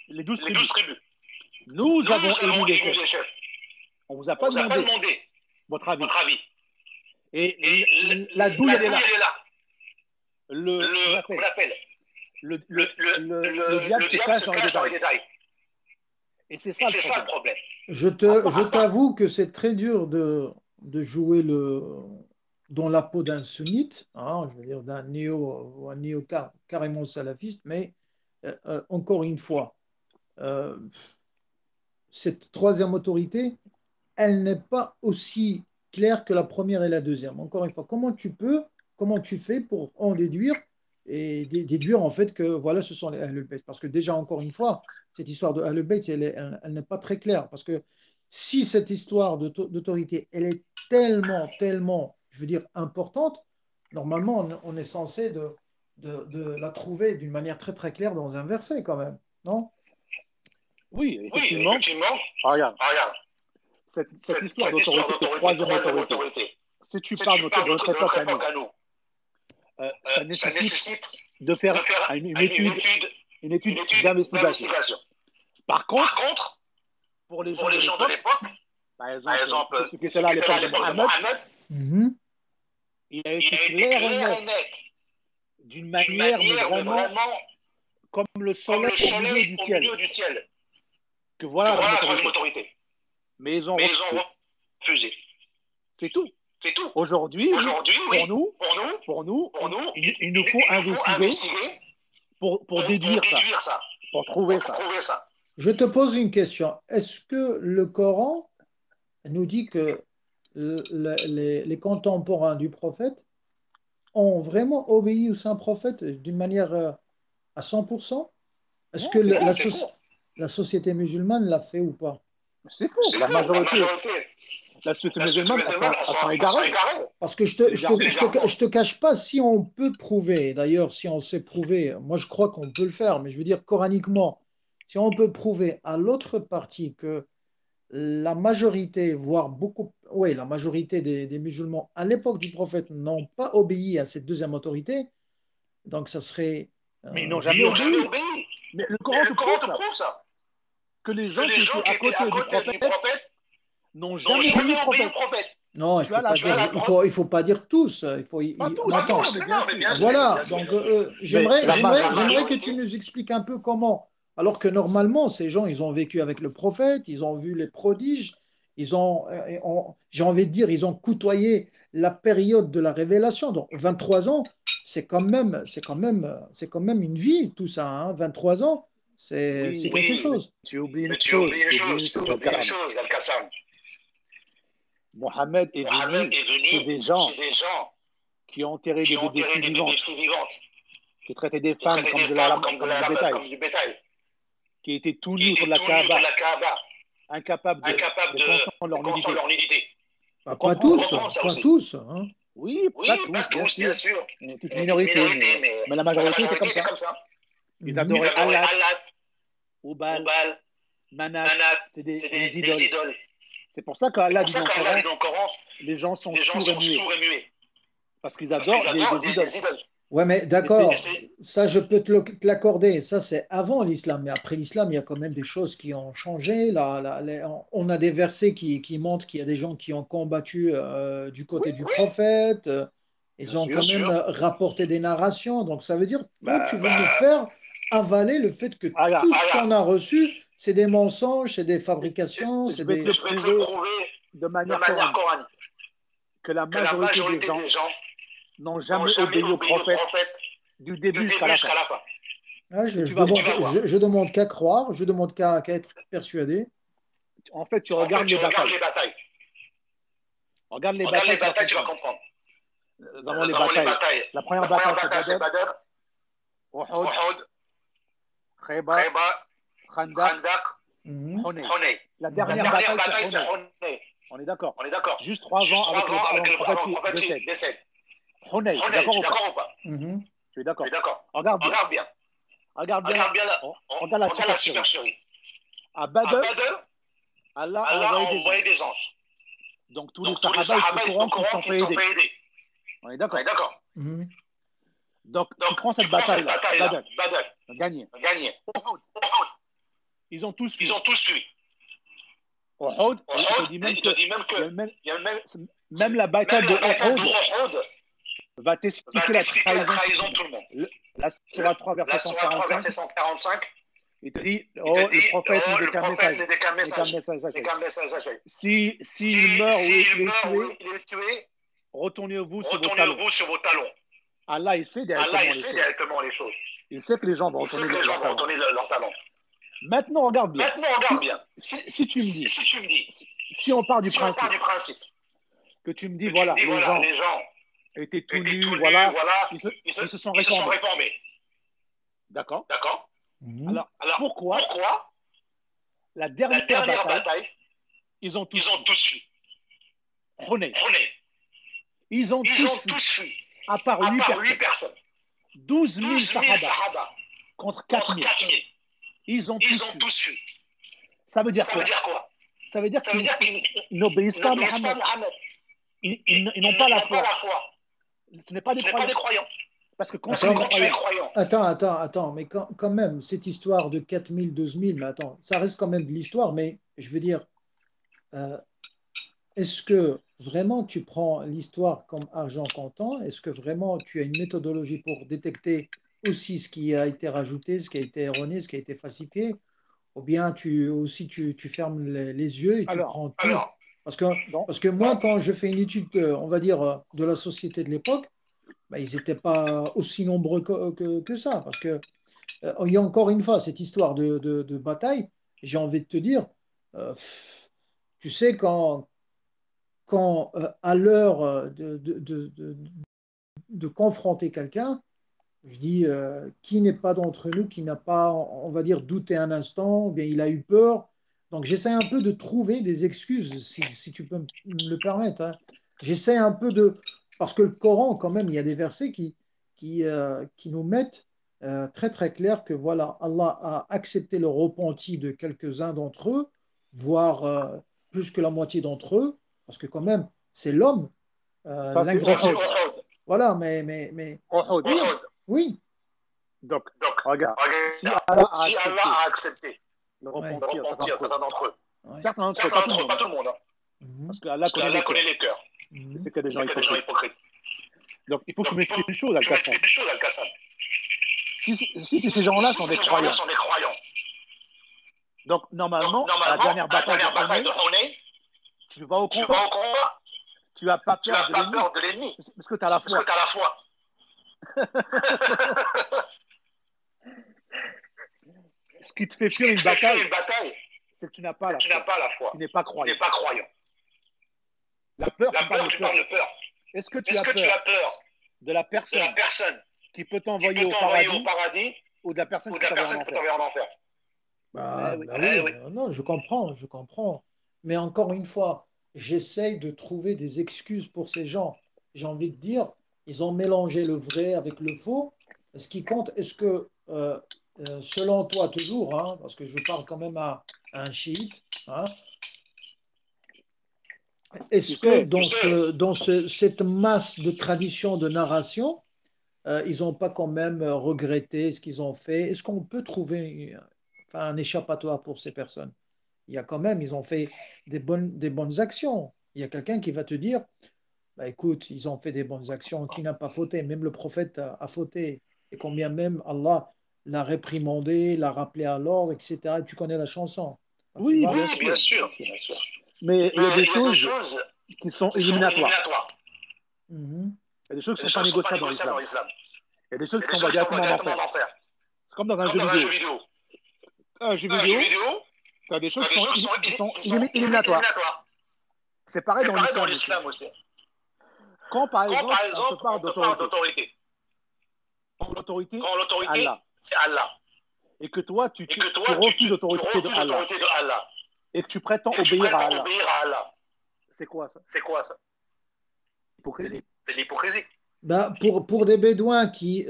S3: les 12 tribus. Nous avons élu les chefs. On ne vous a pas demandé votre avis. Et la douille, elle est là. Le diable se cache dans les détails. Et c'est ça le problème.
S2: Je t'avoue que c'est très dur de jouer dans la peau d'un sunnite, hein, je veux dire d'un néo carrément salafiste, mais encore une fois, cette troisième autorité, elle n'est pas aussi claire que la première et la deuxième. Encore une fois, comment tu fais pour en déduire et déduire en fait que voilà, ce sont les Ahlul Bayt? Parce que déjà, encore une fois, cette histoire de Ahlul Bayt, elle n'est pas très claire. Parce que si cette histoire d'autorité, elle est tellement, je veux dire, importante, normalement, on est censé de la trouver d'une manière très, très claire dans un verset quand même, non?
S3: Oui, effectivement. Regarde. Cette histoire d'autorité, de troisième autorité, si tu parles de notre époque à nous, ça nécessite de faire une étude d'investigation. Par contre, pour les gens de l'époque, par exemple, ce qui était là à l'époque de Mohammed, il a été clair et net, d'une manière vraiment comme le soleil au milieu du ciel, que voilà la troisième autorité. Mais ils ont refusé. C'est tout. Aujourd'hui, pour nous, il nous faut investiguer pour déduire ça, pour trouver ça.
S2: Je te pose une question. Est-ce que le Coran nous dit que les contemporains du prophète ont vraiment obéi au saint prophète d'une manière à 100%? Est-ce que la société musulmane l'a fait ou pas?
S3: C'est faux. La majorité. La société musulmane a égaré.
S2: Parce que je te cache pas, si on peut prouver, d'ailleurs, si on sait prouver, moi je crois qu'on peut le faire, mais je veux dire coraniquement, si on peut prouver à l'autre partie que la majorité, voire beaucoup, oui, la majorité des musulmans à l'époque du prophète n'ont pas obéi à cette deuxième autorité, donc ça serait.
S3: Mais ils n'ont jamais obéi. Mais le Coran te prouve ça. Que les gens qui étaient à côté du prophète n'ont jamais obéi au prophète.
S2: Non, il faut pas dire tous. Voilà. Donc, j'aimerais que tu nous expliques un peu comment. Alors que normalement, ces gens, ils ont vécu avec le prophète, ils ont vu les prodiges, j'ai envie de dire, ils ont côtoyé la période de la révélation. Donc, 23 ans, c'est quand même une vie, tout ça. Hein. 23 ans, c'est quelque chose.
S3: Tu oublies une chose, Al-Qassam. Mohammed est venu chez des gens qui ont enterré des filles vivantes, qui traitaient des femmes comme du bétail, qui étaient tout nus autour de la Kaaba, incapables de comprendre leur nudité.
S2: Pas tous. Hein.
S3: Oui, pas tous, bien sûr. Une petite minorité, mais la majorité était comme ça. Ils adoraient Allah, Ubal, Manat, c'est des idoles. C'est pour ça qu'Allah dit dans le Coran, les gens sont sourds et muets. Parce qu'ils adorent des idoles.
S2: Ouais, mais d'accord, ça je peux te l'accorder. Ça c'est avant l'islam, mais après l'islam, il y a quand même des choses qui ont changé. On a des versets qui montrent qu'il y a des gens qui ont combattu du côté du prophète. Ils ont quand même rapporté des narrations. Donc ça veut dire que tu veux nous faire avaler le fait que tout ce qu'on a reçu, c'est des mensonges, c'est des fabrications.
S3: Je vais te le prouver de manière coranique que la majorité des gens n'ont jamais obéi au prophète du début jusqu'à la fin.
S2: Je demande qu'à croire, je demande qu'à être persuadé.
S3: En fait, tu regardes les batailles. Regarde les batailles, tu vas comprendre. Nous avons les batailles. La première bataille, c'est Badr, Uhud, Khaybar, Khandaq, Hunayn. La dernière bataille, c'est Hunayn. On est d'accord. Juste 3 ans avec le prophète qui décède. Hunayn, tu es d'accord ou pas? Tu es d'accord. Regarde bien. Regarde la supercherie. À Badr, Allah a envoyé des anges. Donc tous les Sahaba, ils sont au courant qu'ils sont fait aider. On est d'accord. Donc, tu prends cette bataille-là. Badr. Gagné. Uhud. Ils ont tous fui. Uhud, il te dit même que même la bataille de Uhud va t'expliquer la trahison de tout le monde. La Surah 3, verset 145, il te dit, le prophète n'est qu'un message. S'il meurt ou il est tué, retournez-vous sur vos talons. Allah, il sait directement les choses. Il sait que les gens vont retourner leurs talons. Maintenant, regarde bien. Si tu me dis, si on part du principe, que tu me dis, voilà, les gens étaient tout nus, voilà, ils se sont réformés. D'accord. Alors, pourquoi la dernière bataille, ils ont tous fui. Hunayn. Ils ont tous fui. À part 8 personnes. 12 000 sahaba contre 4 000. Ils ont tous fui. Ça veut dire quoi? Ça veut dire qu'ils n'obéissent pas à Mohammed. Ils n'ont pas la foi. Ce n'est pas des croyants. Parce que quand tu es croyant.
S2: Attends, mais quand même, cette histoire de 4 000, 12 000, mais attends, ça reste quand même de l'histoire, mais je veux dire, est-ce que vraiment tu prends l'histoire comme argent comptant? Est-ce que vraiment tu as une méthodologie pour détecter aussi ce qui a été rajouté, ce qui a été erroné, ce qui a été falsifié? Ou bien tu fermes les yeux et tu prends tout? Parce que moi, quand je fais une étude, on va dire, de la société de l'époque, ben, ils n'étaient pas aussi nombreux que ça. Parce que, il y a encore une fois cette histoire de bataille, j'ai envie de te dire, tu sais, quand à l'heure de confronter quelqu'un, je dis, qui n'est pas d'entre nous, qui n'a pas, on va dire, douté un instant, ou bien il a eu peur. Donc j'essaie un peu de trouver des excuses, si tu peux me le permettre, hein. J'essaie un peu de... Parce que le Coran, quand même, il y a des versets qui nous mettent très très clair que voilà, Allah a accepté le repenti de quelques-uns d'entre eux, voire plus que la moitié d'entre eux, parce que quand même, c'est l'homme. Voilà, mais... Oui.
S3: Donc, regarde, si Allah a accepté le repentir de certains d'entre eux, certains d'entre eux, pas tout le monde, parce que Allah connaît les cœurs. C'est qu'il y a des gens hypocrites. Donc, il faut que tu m'expliques une chose, Al-Qassam. Si ces gens-là sont des croyants, donc normalement, à la dernière bataille de Hunayn, tu vas au combat, tu n'as pas peur de l'ennemi, parce que tu as la foi. Ce qui te fait fuir une bataille, c'est que tu n'as pas la foi. Tu n'es pas croyant. La peur, tu parles de peur. Est-ce que tu as peur de la personne qui peut t'envoyer au paradis ou de la personne qui peut t'envoyer en enfer?
S2: Oui. Non, je comprends. Mais encore une fois, j'essaye de trouver des excuses pour ces gens. J'ai envie de dire, ils ont mélangé le vrai avec le faux. Ce qui compte, est-ce que, selon toi toujours, hein, parce que je parle quand même à un chiite, hein, est-ce que dans cette masse de traditions de narration, ils n'ont pas quand même regretté ce qu'ils ont fait? Est-ce qu'on peut trouver un échappatoire pour ces personnes? Il y a quand même, ils ont fait des bonnes actions. Il y a quelqu'un qui va te dire, bah, écoute, ils ont fait des bonnes actions, qui n'a pas fauté? Même le prophète a fauté. Et combien même Allah l'a réprimandé, l'a rappelé à l'ordre, etc. Tu connais la chanson.
S3: Oui, bien sûr. Mais il y a des choses qui sont éliminatoires. Il y a des choses qui ne sont pas négociables dans l'islam. Il y a des choses qui sont directement en enfer. C'est comme dans un jeu vidéo. Un jeu vidéo, tu as des choses qui sont éliminatoires. C'est pareil dans l'islam aussi. Quand par exemple, on te parle d'autorité. Quand l'autorité, c'est Allah. Et que toi, tu refuses l'autorité de Allah. Et que tu prétends obéir à Allah. C'est quoi ça? C'est l'hypocrisie.
S2: Bah, pour des Bédouins qui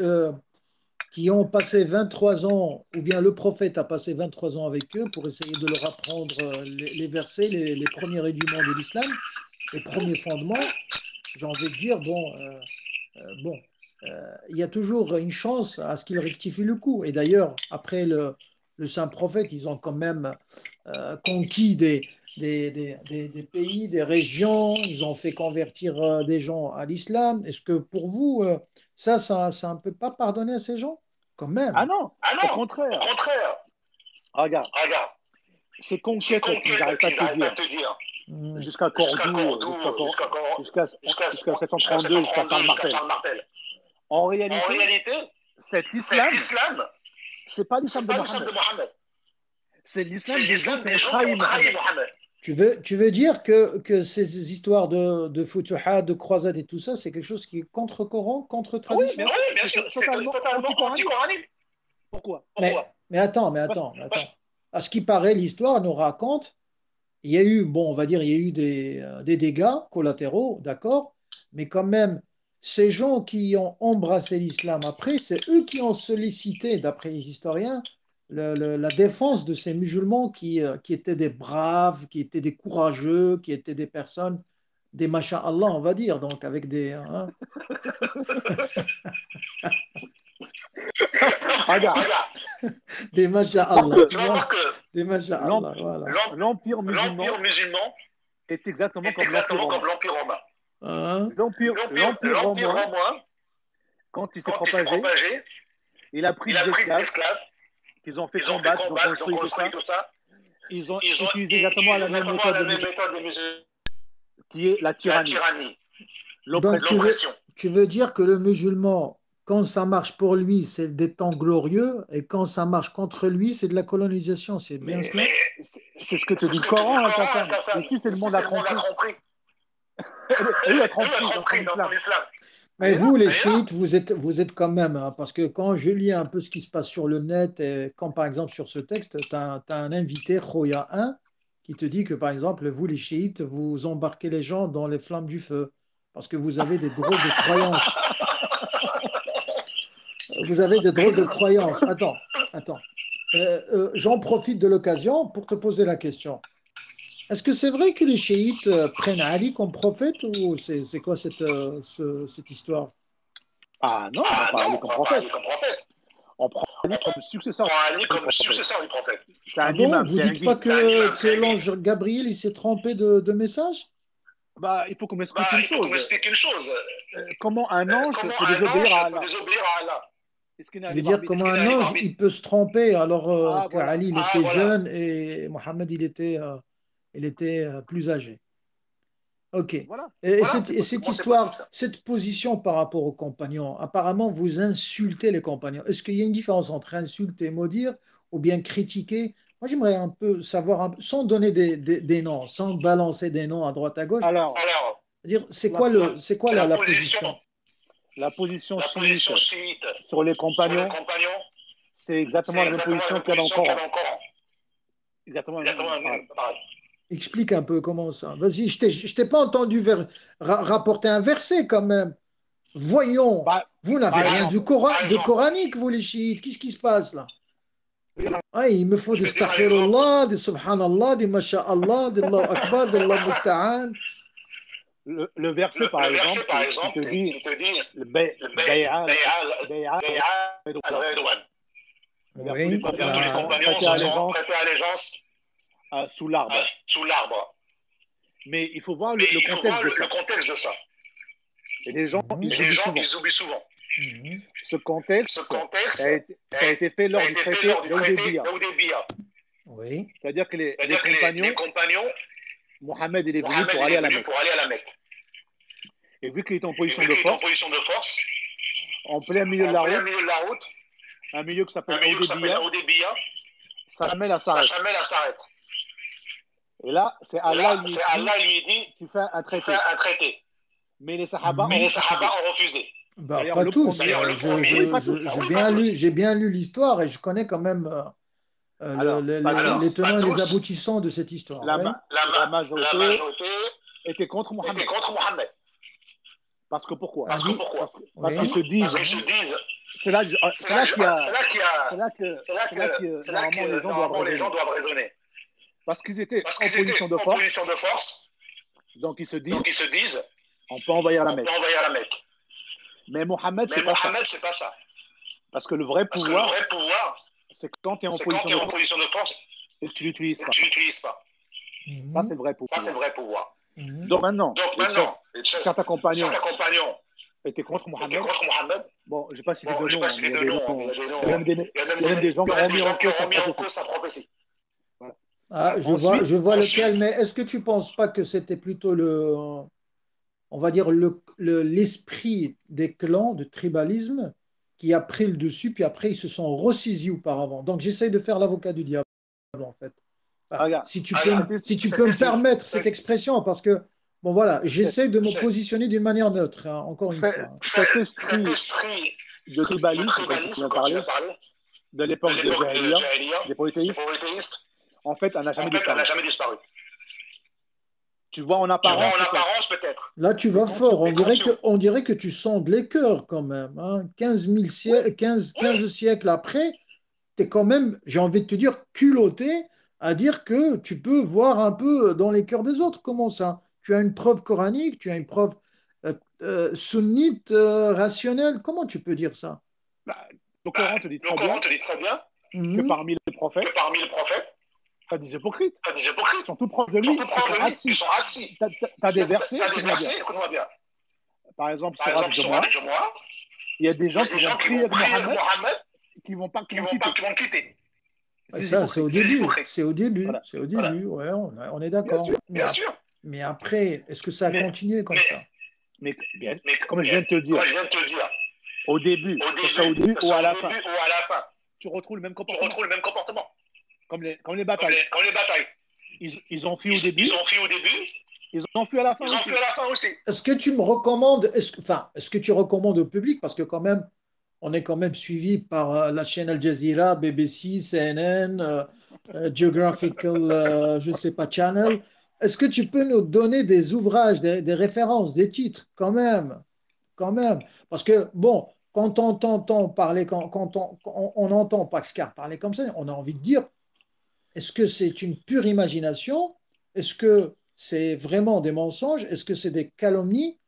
S2: ont passé 23 ans, ou bien le prophète a passé 23 ans avec eux pour essayer de leur apprendre les versets, les premiers rudiments de l'islam, les premiers fondements, j'ai envie de dire, bon, il y a toujours une chance à ce qu'il rectifie le coup. Et d'ailleurs, après le saint prophète, ils ont quand même conquis des pays, des régions, ils ont fait convertir des gens à l'islam. Est-ce que pour vous, ça ne peut pas pardonner à ces gens? Quand
S3: Ah
S2: même.
S3: non,
S4: Ah
S3: au
S4: non,
S3: contraire.
S4: au contraire.
S3: Regarde,
S4: Regarde,
S3: ces
S4: ces
S3: conquêtes qu'ils
S4: conquêtes
S3: n'arrivent pas à
S4: qu'ils
S3: te
S4: n'arrivent pas à
S3: dire,
S4: te dire,
S2: Mm.
S3: jusqu'à
S4: jusqu'à
S3: Cordoue,
S4: Cordoue,
S3: jusqu'à
S4: jusqu'à
S3: 732, jusqu'à Karl
S4: 732, jusqu'à
S3: Martel.
S4: Karl Martel.
S3: En
S4: En
S3: réalité,
S4: réalité,
S3: cet
S4: cet
S3: islam,
S4: islam,
S3: c'est pas l'islam
S4: c'est
S3: de
S4: pas l'islam de
S3: Mohammed.
S4: Mohammed.
S3: C'est
S4: C'est
S3: l'islam des gens
S4: l'islam
S3: qui
S4: des
S3: ont
S4: gens qui
S3: trahi
S4: ont trahi
S3: Mohammed.
S4: Mohammed.
S2: Tu veux dire que ces histoires de futuhat, de croisades et tout ça, c'est quelque chose qui est contre Coran, contre
S3: Ah oui,
S2: tradition?
S3: bien sûr,
S4: Oui, bien sûr,
S3: c'est
S4: c'est
S3: totalement
S4: totalement
S3: anti-coranique.
S4: anti-coranique.
S3: Pourquoi?
S4: Pourquoi?
S2: Mais attends,
S3: Parce-
S2: À ce qui paraît, l'histoire nous raconte, il y a eu, bon, on va dire, il y a eu des dégâts collatéraux, d'accord, mais quand même, ces gens qui ont embrassé l'islam après, c'est eux qui ont sollicité, d'après les historiens, la défense de ces musulmans qui étaient des braves, qui étaient des courageux, qui étaient des personnes, des masha'Allah, on va dire, donc avec des, hein,
S3: Regarde,
S2: des
S3: tu vas voir
S2: masha'Allah,
S3: que
S4: Tu vas voir que
S2: des masha'Allah, voilà.
S3: l'empire musulman
S4: l'empire musulman
S3: est exactement
S4: est
S3: comme l'empire
S4: exactement comme
S3: romain.
S4: l'empire romain.
S2: Hein?
S3: L'empire
S4: L'empire
S3: romain,
S4: romain,
S3: quand il s'est
S4: quand il s'est
S3: propagé,
S4: propagé,
S3: il a pris
S4: il a
S3: des
S4: pris des
S3: esclaves
S4: esclaves,
S3: qu'ils ont fait
S4: ils ont fait
S3: combattre, ils ont
S4: combattre, ils ont
S3: construit
S4: construit
S3: tout
S4: tout
S3: ça.
S4: ça.
S3: Ils ont
S4: Ils ont
S3: utilisé
S4: utilisé
S3: exactement la même
S4: exactement
S3: méthode
S4: la
S3: de
S4: même
S3: musulman,
S4: méthode des musulmans,
S3: qui est la
S4: la
S3: tyrannie,
S4: tyrannie,
S2: Donc
S3: l'oppression.
S4: l'oppression.
S2: tu veux dire que le musulman, quand ça marche pour lui, c'est des temps glorieux, et quand ça marche contre lui, c'est de la colonisation. C'est bien cela?
S4: Mais
S3: C'est ce que te
S4: c'est
S3: dit
S4: ce
S3: le
S4: que te dit
S3: Coran,
S4: le
S3: hein,
S4: Coran,
S3: Kassam.
S4: Kassam.
S3: Ici, c'est le
S4: Ici,
S3: monde
S4: c'est
S3: à
S4: le monde à
S3: tromperie.
S4: tromperie.
S3: Eux, à
S4: Eux, à
S3: tromperie dans
S4: tromperie
S3: ton
S4: dans ton
S3: islam.
S4: islam.
S2: Mais
S3: Et
S2: vous,
S3: là,
S2: les chiites, vous êtes quand même, hein, parce que quand je lis un peu ce qui se passe sur le net, et quand par exemple sur ce texte, tu as, un invité, Khoya 1, qui te dit que par exemple, vous, les chiites, vous embarquez les gens dans les flammes du feu, parce que vous avez des drôles de croyances. Vous avez des drôles de croyances. Attends. J'en profite de l'occasion pour te poser la question. Est-ce que c'est vrai que les chiites prennent Ali comme prophète ou c'est quoi cette histoire?
S3: ah non, on
S4: Ah
S3: prend pas
S4: non,
S3: Ali
S4: on
S3: comme
S4: prend pas
S3: prophète.
S4: Ali comme prophète.
S3: On prend Ali comme successeur
S4: On prend Ali
S3: du
S4: comme
S3: prophète.
S4: successeur du prophète.
S3: C'est
S2: Ah
S3: un
S2: bon?
S3: imam,
S2: Vous
S3: c'est un
S2: dites pas
S3: guide.
S4: C'est un imam,
S2: que
S4: c'est un guide.
S2: l'ange Gabriel il s'est trompé de message?
S3: Bah, il faut qu'on m'explique une
S4: Il faut qu'on
S3: chose.
S4: m'explique une chose.
S3: Comment un ange
S4: Comment
S3: peut
S4: un
S3: désobéir à
S4: ange peut
S3: Allah?
S4: désobéir à Allah?
S3: Est-ce qu'il est
S2: Tu
S3: un
S2: veux
S3: libre
S2: dire
S3: arbitre?
S2: comment
S4: Est-ce qu'il
S2: un
S4: a libre
S2: ange
S4: arbitre?
S2: il peut se tromper alors
S3: Ah, voilà.
S2: qu'Ali il
S4: Ah,
S2: était
S4: voilà.
S2: jeune et Mohammed il était plus âgé. Ok.
S3: Voilà.
S2: Et
S4: Voilà,
S2: cette
S4: c'est possible
S2: histoire,
S4: ça.
S2: cette position par rapport aux compagnons, apparemment vous insultez les compagnons. Est-ce qu'il y a une différence entre insulter, maudire ou bien critiquer? Moi, j'aimerais un peu savoir, sans donner des noms, sans balancer des noms à droite à gauche,
S3: Alors,
S4: Alors,
S2: dire c'est
S3: la,
S2: quoi
S3: la,
S2: c'est quoi
S4: c'est
S2: la,
S4: la
S2: la
S4: position,
S2: position?
S3: la position
S4: la
S3: chiite
S4: position chiite
S3: sur les
S4: sur les
S3: compagnons,
S4: compagnons,
S3: c'est exactement
S4: c'est
S3: la même
S4: exactement
S3: position
S4: la même
S3: qu'il y a dans le
S4: position qu'il y a
S3: Coran.
S4: dans le Coran.
S3: Exactement la
S4: Exactement
S3: même. Pareil.
S4: pareil.
S2: Explique un peu comment ça. Vas-y, je t'ai pas entendu rapporter un verset quand même. Voyons,
S3: Bah,
S2: vous n'avez
S3: par
S2: rien
S3: exemple,
S4: Par
S2: de
S4: exemple,
S2: coranique, vous les chiites. Qu'est-ce qui se passe là?
S3: je vais dire
S2: Ah, il me faut
S4: je
S2: des
S4: vais dire un exemple.
S2: astaghfirullah, des subhanallah, des masha'Allah, des Allahu Akbar, des Allah Musta'an.
S3: le verset, par
S4: Le verset,
S3: exemple,
S4: par
S3: qui
S4: exemple,
S3: te dit
S4: qui te dit
S3: le
S4: le
S3: bay'a
S4: Bay'a al-Ridwan.
S3: le verset où les
S2: Oui,
S4: Tous les
S3: compagnons sont
S4: compagnons
S3: prêtés
S4: se sont
S3: allégeance
S4: prêtés allégeance
S3: sous l'arbre.
S4: sous l'arbre.
S3: Mais il faut voir
S4: Mais
S3: le
S4: il faut
S3: contexte
S4: voir
S3: de
S4: le
S3: ça.
S4: contexte de ça.
S3: Et les gens,
S2: Mhm,
S3: ils
S4: Et les
S3: oublient
S4: gens,
S3: souvent.
S4: ils oublient souvent.
S2: mhm.
S3: Ce
S4: Ce
S3: contexte,
S4: contexte
S3: ça a été fait
S4: ça a
S3: lors du
S4: été fait
S3: traité
S4: lors du traité
S3: d'Aoudébia.
S4: d'Aoudébia.
S2: Oui,
S3: C'est-à-dire que les
S4: C'est-à-dire que les compagnons,
S3: Mohammed, il est venu
S4: Mohammed
S3: pour
S4: il
S3: aller
S4: est
S3: à la
S4: venu
S3: Mecque.
S4: pour aller à la Mecque.
S3: Et vu qu'il est en
S4: Et
S3: position
S4: vu
S3: de
S4: qu'il est en
S3: force,
S4: position de force,
S3: en plein milieu de
S4: en
S3: la
S4: plein
S3: route,
S4: milieu de la route,
S3: un milieu qui
S4: un
S3: s'appelle
S4: milieu qui s'appelle
S3: Aoudébia,
S4: Aoudébia,
S3: sa chamelle
S4: sa
S3: s'arrête.
S4: chamelle s'arrête.
S3: Et là, c'est
S4: Et
S3: Allah
S4: là,
S3: lui
S4: c'est
S3: dit,
S4: Allah lui dit,
S3: tu fais un
S4: tu fais
S3: traité.
S4: un traité.
S3: Mais les Sahaba
S4: Mais
S3: ont
S4: les
S3: refusé.
S4: Sahaba ont refusé.
S2: bah,
S3: D'ailleurs,
S2: pas
S3: le
S2: tous.
S3: premier,
S4: D'ailleurs, le premier,
S3: oui, pas tous.
S2: J'ai bien lu l'histoire et je connais quand même
S3: Alors, pas tous.
S2: les tenants
S4: pas
S2: et les
S4: tous.
S2: aboutissants de cette histoire.
S3: La,
S2: Oui.
S3: ma-
S4: La
S3: la majorité
S4: majorité
S3: était contre
S4: était
S3: Mohammed.
S4: contre Mohammed.
S3: Parce que pourquoi?
S4: Parce que
S2: Oui.
S4: pourquoi?
S3: Parce
S2: Oui.
S3: qu'ils se
S4: Parce
S3: disent,
S4: qu'ils se disent,
S3: c'est là qu'il y a,
S4: c'est là
S3: normalement les
S4: que
S3: gens doivent
S4: normalement les gens
S3: raisonner.
S4: doivent raisonner.
S3: Parce qu'ils étaient
S4: Parce
S3: en
S4: qu'ils étaient
S3: position de
S4: en
S3: force,
S4: position de force,
S3: donc ils se disent,
S4: donc ils se disent,
S3: on peut envahir la
S4: on peut
S3: Mecque.
S4: envahir la Mecque.
S3: Mais Mohammed, c'est
S4: pas ça.
S3: Parce que le vrai pouvoir, c'est quand tu es en
S4: position de force
S3: et que tu l'utilises pas. Ça, c'est le vrai pouvoir. Donc maintenant, certains compagnons étaient contre Mohammed. Bon, je ne vais pas citer de noms, il y a même des gens qui ont remis en cause sa prophétie.
S2: Voilà. Ah, je vois lequel, mais est-ce que tu ne penses pas que c'était plutôt on va dire l'esprit des clans, de tribalisme, qui a pris le dessus, puis après ils se sont ressaisis auparavant. Donc j'essaye de faire l'avocat du diable, en fait. Si tu peux me permettre cette expression, parce que, bon voilà, j'essaie de me positionner d'une manière neutre, hein, encore une fois.
S3: Cet esprit de tribalisme, comme tu as parlé, de l'époque des Jahiliya, des polythéistes, en fait, elle n'a jamais disparu. Tu vois en apparence peut-être.
S2: Là, tu vas fort. On dirait que tu sondes les cœurs quand même. Hein. 15 siècles après, tu es quand même, j'ai envie de te dire, culotté à dire que tu peux voir un peu dans les cœurs des autres. Comment ça? Tu as une preuve coranique, tu as une preuve sunnite, rationnelle. Comment tu peux dire ça?
S3: Le Coran te dit très bien que parmi les prophètes, tu as des hypocrites. Ils sont tout proches de lui. Ils sont assis. Tu as des versets, écoute-moi bien. Par exemple, sur Jumu'ah, il y a des gens qui vont prier avec Mohammed qui ne vont pas quitter.
S2: Ça, c'est au début. C'est au début.
S3: Voilà.
S2: C'est au début. Ouais, on est d'accord.
S4: Bien sûr.
S2: Mais après, est-ce que ça a continué comme ça?
S3: Mais comme je viens de te dire, au début ou à la fin, tu retrouves le même comportement. Comme les batailles. Ils ont fui au début. Ils ont fui à la fin aussi.
S2: Est-ce que tu me recommandes, est-ce que tu recommandes au public, parce que quand même, on est quand même suivi par la chaîne Al Jazeera, BBC, CNN, Geographical, je ne sais pas, Channel. Est-ce que tu peux nous donner des ouvrages, des références, des titres, quand même? Parce que, bon, quand on t'entend parler, quand on entend Paxcar parler comme ça, on a envie de dire, est-ce que c'est une pure imagination? Est-ce que c'est vraiment des mensonges? Est-ce que c'est des calomnies?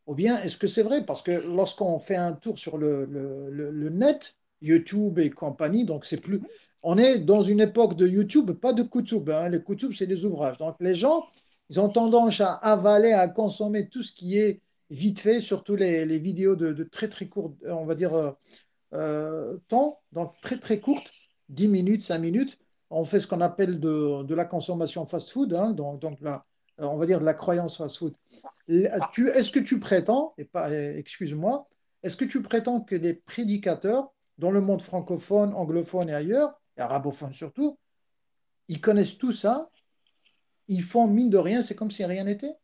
S2: Ou bien est-ce que c'est vrai? Parce que lorsqu'on fait un tour sur le net, YouTube et compagnie, donc c'est plus. On est dans une époque de YouTube, pas de Kutub. Hein. Les Kutub, c'est des ouvrages. Donc les gens, ils ont tendance à avaler, à consommer tout ce qui est vite fait, surtout les vidéos de très très court, on va dire, temps, donc très très courtes, 10 minutes, 5 minutes. On fait ce qu'on appelle de la consommation fast-food, hein, donc on va dire de la croyance fast-food. Est-ce que tu prétends, excuse-moi, est-ce que tu prétends que les prédicateurs dans le monde francophone, anglophone et ailleurs, et arabophone surtout, ils connaissent tout ça, ils font mine de rien, c'est comme si rien n'était?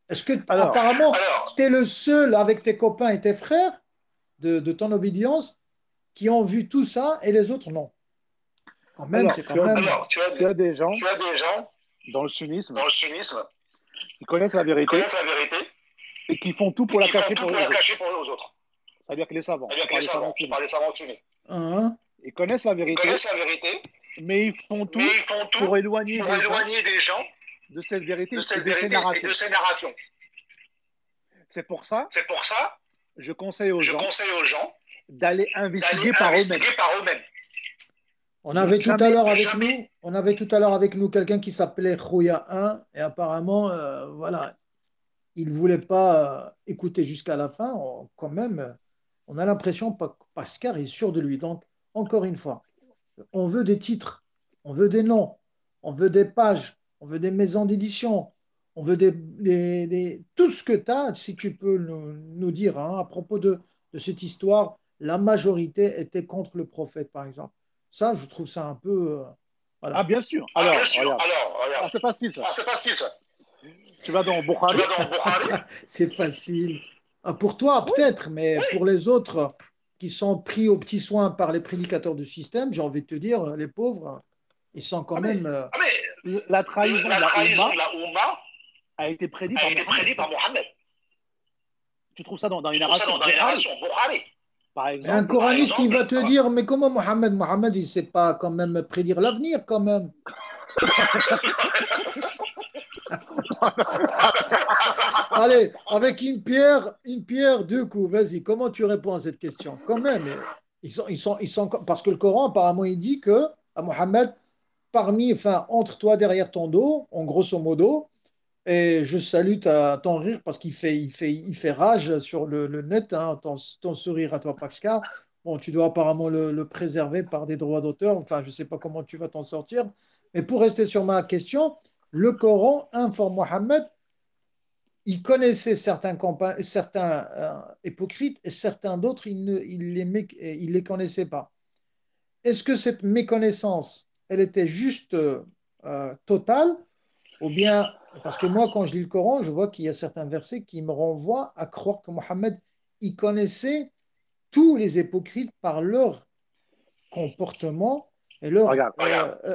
S2: Est-ce que apparemment, tu es le seul avec tes copains et tes frères de ton obédience qui ont vu tout ça et les autres non? Quand même, c'est quand même.
S3: Tu as des gens dans le sunnisme qui connaissent la vérité et qui font tout pour la cacher pour les autres. C'est-à-dire que les savants, par les savants sunnites. Ils connaissent la vérité, mais ils font tout pour éloigner des gens de cette vérité et de ces narrations. C'est pour ça, je conseille aux gens d'aller investiguer par eux-mêmes.
S2: On avait tout à l'heure avec nous quelqu'un qui s'appelait Khouya 1 et apparemment, voilà, il ne voulait pas écouter jusqu'à la fin. Quand même, on a l'impression que Pascal est sûr de lui. Donc, encore une fois, on veut des titres, on veut des noms, on veut des pages, on veut des maisons d'édition, on veut tout ce que tu as, si tu peux nous dire hein, à propos de cette histoire, la majorité était contre le prophète, par exemple. Ça, je trouve ça un peu.
S3: Voilà. Ah, bien sûr. Alors, c'est facile ça. Tu vas dans Bukhari.
S2: C'est facile. Ah, pour toi, peut-être, mais pour les autres qui sont pris aux petits soins par les prédicateurs du système, j'ai envie de te dire, les pauvres, ils sont quand même.
S3: La trahison de la Oumma a été prédite par Mohammed. Tu trouves ça dans une narration Bukhari.
S2: Exemple, un coraniste qui va te dire mais comment Mohammed il ne sait pas quand même prédire l'avenir quand même. Allez, avec une pierre, deux coups. Vas-y, comment tu réponds à cette question? Quand même, parce que le Coran, apparemment, il dit que à Mohammed, entre toi derrière ton dos, en grosso modo, et je salue ton rire parce qu'il fait rage sur le net, hein, ton sourire à toi, Pascal. Bon, tu dois apparemment le préserver par des droits d'auteur. Enfin, je ne sais pas comment tu vas t'en sortir. Mais pour rester sur ma question, le Coran informe Mohammed, il connaissait certains hypocrites et certains d'autres, il les connaissait pas. Est-ce que cette méconnaissance, elle était juste totale ou bien, parce que moi, quand je lis le Coran, je vois qu'il y a certains versets qui me renvoient à croire que Mohammed, il connaissait tous les hypocrites par leur comportement et leur
S3: Regarde,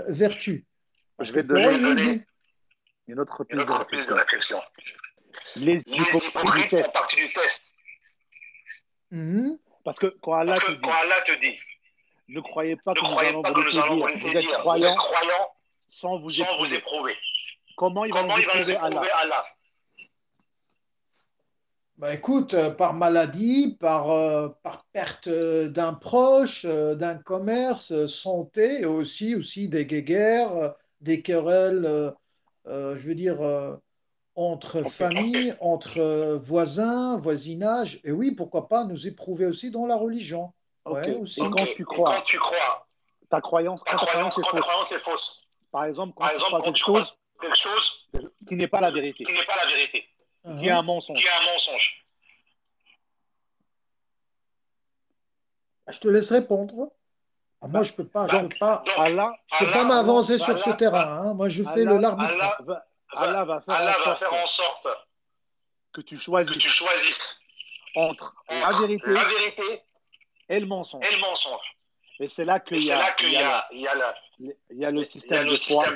S2: vertu.
S3: Je vais te donner une autre piste de réflexion. Les hypocrites font partie du test. Parce que quand Allah te dit, ne croyez pas que nous allons vous laisser dire, vous êtes croyants sans vous éprouver. Comment ils vont éprouver Allah?
S2: Bah écoute, par maladie, par perte d'un proche, d'un commerce, santé, et aussi des guerres, des querelles, je veux dire, entre familles, entre voisins, voisinage. Et oui, pourquoi pas nous éprouver aussi dans la religion. Ouais, aussi.
S3: Et quand tu crois, ta croyance est fausse. Par exemple, quand tu crois quelque chose qui n'est pas la vérité. Qui est un mensonge.
S2: Je te laisse répondre. Moi, je peux pas m'avancer sur ce terrain. Moi, je fais l'arbitre.
S3: Allah va faire en sorte que tu choisisses entre la vérité et le mensonge. Et c'est là qu'il y a le système de foi,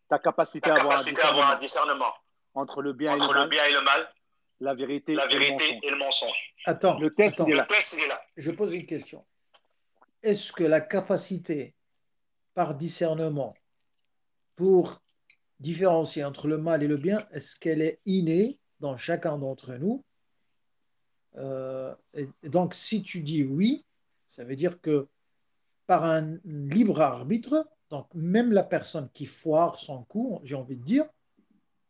S3: ta capacité à avoir un discernement entre le bien et le mal, la vérité et le mensonge.
S2: Attends,
S3: le test, il est là.
S2: Je pose une question. Est-ce que la capacité par discernement pour différencier entre le mal et le bien, est-ce qu'elle est innée dans chacun d'entre nous? Et donc, si tu dis oui, ça veut dire que par un libre arbitre, donc même la personne qui foire son coup, j'ai envie de dire,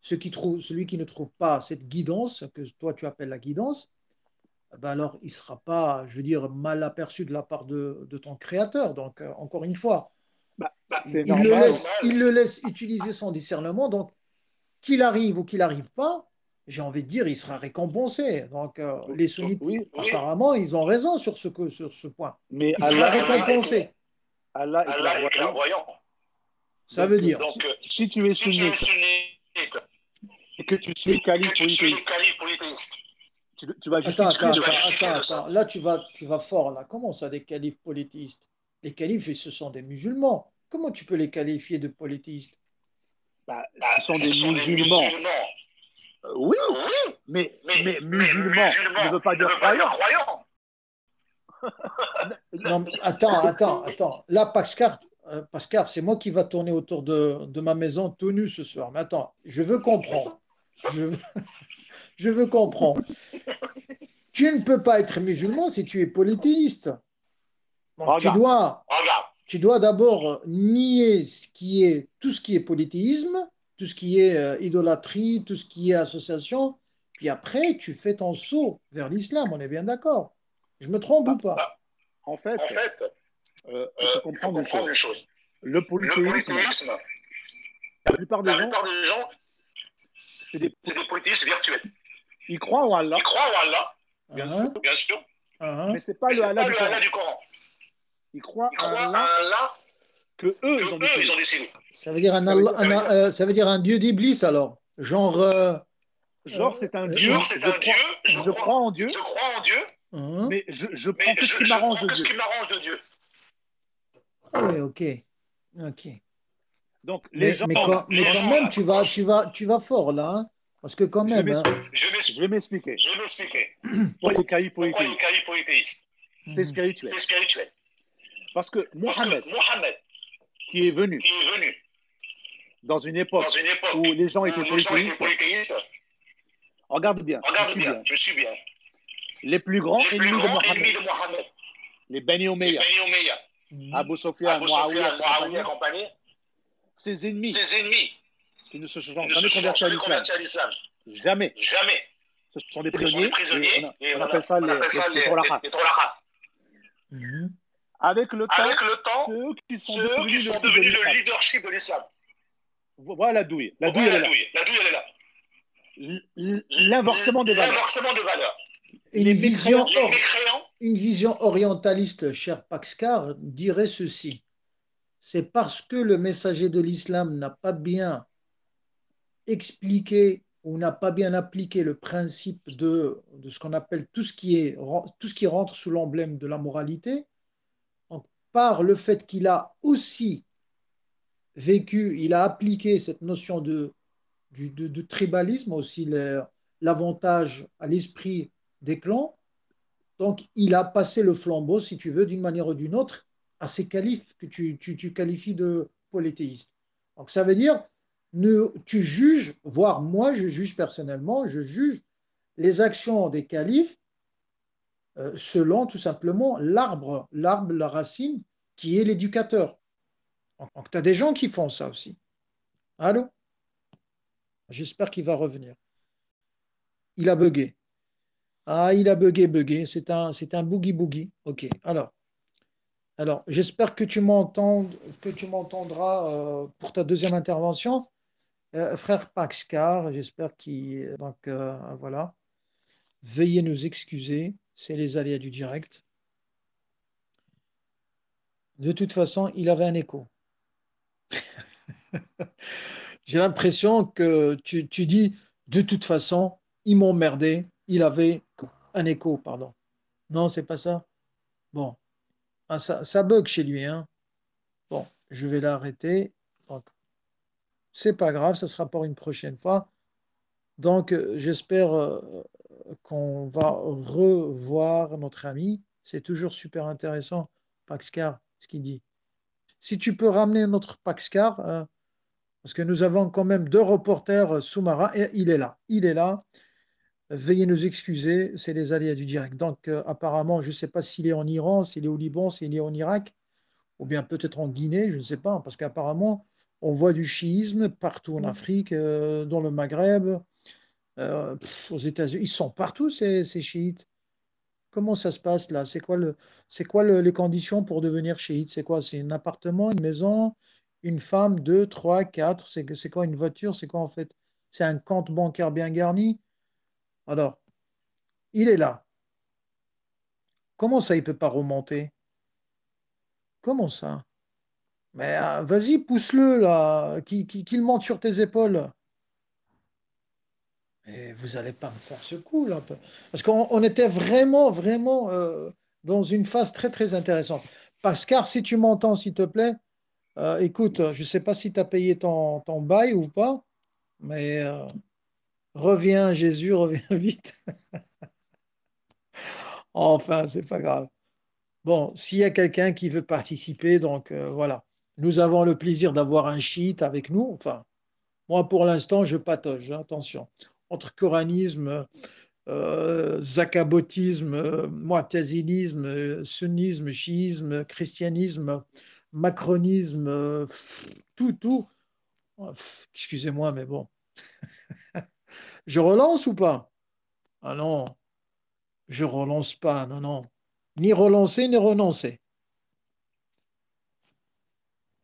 S2: celui qui ne trouve pas cette guidance, que toi tu appelles la guidance, ben alors il ne sera pas, je veux dire, mal aperçu de la part de ton créateur. Donc, encore une fois, il le laisse utiliser son discernement. Donc, qu'il arrive ou qu'il n'arrive pas, j'ai envie de dire, il sera récompensé. Donc, les sunnites, apparemment, ils ont raison sur ce point.
S3: Mais
S2: il sera récompensé.
S3: Allah est clairvoyant.
S2: Ça veut dire.
S3: Donc, si tu es sunnite et que tu suis calife polythéiste, tu vas juste
S2: Attends. Là, tu vas fort. Là. Comment ça, des califes polythéistes? Les califes, ce sont des musulmans. Comment tu peux les qualifier de polythéistes?
S3: Ce sont des musulmans. Oui, mais musulman ne veut pas dire croyant.
S2: Non, attends. Là, Pascal, c'est moi qui va tourner autour de ma maison tout nu ce soir. Mais attends, je veux comprendre. Je veux comprendre. Tu ne peux pas être musulman si tu es polythéiste. Donc, tu dois d'abord nier tout ce qui est polythéisme, tout ce qui est idolâtrie, tout ce qui est association. Puis après, tu fais ton saut vers l'islam. On est bien d'accord. Je me trompe ou pas?
S3: En fait, il faut comprendre une chose. Le polythéisme, la plupart des gens, c'est des polythéistes virtuels. Ils croient en Allah. Bien sûr. Mais ce n'est pas le Allah du Coran. Ils croient en Allah que eux, ils ont décidé.
S2: Ça veut dire ça veut dire un dieu d'Iblis alors. Genre,
S3: c'est un dieu. Je crois en Dieu. Mais je prends que ce qui m'arrange de Dieu.
S2: Ah oui, ok.
S3: Donc, les gens.
S2: Mais quand même, tu vas fort là. Hein, parce que quand même.
S3: Je vais m'expliquer. Pourquoi les caïds polythéistes? C'est spirituel. Parce que Mohammed, qui est venu, dans une époque où les gens étaient polythéistes, regarde bien, je suis bien. Les plus grands ennemis de Mohammed, les Bani Umayya, Abu Sufyan, Muawiyah et compagnie, ses ennemis, qui ne se sont jamais convertis à l'islam. Jamais. Ce sont des prisonniers, et on appelle ça les Tolaka. Avec le temps, ceux qui sont devenus le leadership de l'islam. Voilà la douille. La douille, elle est là. L'inversement des valeurs.
S2: Une vision orientaliste, cher Paxcar, dirait ceci. C'est parce que le messager de l'islam n'a pas bien expliqué ou n'a pas bien appliqué le principe de ce qu'on appelle tout ce qui rentre sous l'emblème de la moralité. Donc, par le fait qu'il a aussi vécu, il a appliqué cette notion de tribalisme, aussi l'avantage à l'esprit des clans. Donc, il a passé le flambeau, si tu veux, d'une manière ou d'une autre, à ces califes que tu qualifies de polythéistes. Donc, ça veut dire, tu juges, voire moi, je juge personnellement, je juge les actions des califes selon tout simplement l'arbre, la racine, qui est l'éducateur. Donc, tu as des gens qui font ça aussi. Allô? J'espère qu'il va revenir. Il a bugué. Ah, il a bugué. C'est un boogie. OK. Alors, j'espère que tu m'entendras pour ta deuxième intervention. Frère Paxcar, j'espère qu'il... Donc, voilà. Veuillez nous excuser. C'est les aléas du direct. De toute façon, il avait un écho. J'ai l'impression que tu dis, de toute façon, ils m'ont emmerdé. Il avait un écho, pardon. Non, c'est pas ça. Bon, ah, ça bug chez lui, hein. Bon, je vais l'arrêter. Donc, c'est pas grave, ça sera pour une prochaine fois. Donc, j'espère qu'on va revoir notre ami. C'est toujours super intéressant, Paxcar, ce qu'il dit. Si tu peux ramener notre Paxcar, parce que nous avons quand même 2 reporters sous-marins, et il est là. Veuillez nous excuser, c'est les aléas du direct. Donc, apparemment, je ne sais pas s'il est en Iran, s'il est au Liban, s'il est en Irak, ou bien peut-être en Guinée, je ne sais pas, parce qu'apparemment, on voit du chiisme partout en Afrique, dans le Maghreb, aux États-Unis. Ils sont partout, ces chiites. Comment ça se passe là? C'est quoi les conditions pour devenir chiite? C'est quoi? C'est un appartement, une maison, une femme, 2, 3, 4. C'est quoi une voiture? C'est quoi en fait? C'est un compte bancaire bien garni? Alors, il est là. Comment ça, il ne peut pas remonter? Comment ça? Mais vas-y, pousse-le là, qu'il monte sur tes épaules. Et vous n'allez pas me faire ce coup là. Parce qu'on était vraiment dans une phase très très intéressante. Pascal, si tu m'entends, s'il te plaît, écoute, je ne sais pas si tu as payé ton bail ou pas, mais reviens, Jésus, reviens vite. Enfin, c'est pas grave. Bon, s'il y a quelqu'un qui veut participer, donc voilà. Nous avons le plaisir d'avoir un chiite avec nous. Enfin, moi, pour l'instant, je patauge, hein, attention. Entre coranisme, zakabotisme, mu'tazilisme, sunnisme, chiisme, christianisme, macronisme, tout. Excusez-moi, mais bon. Je relance ou pas? Ah non, je relance pas, non. Ni relancer, ni renoncer.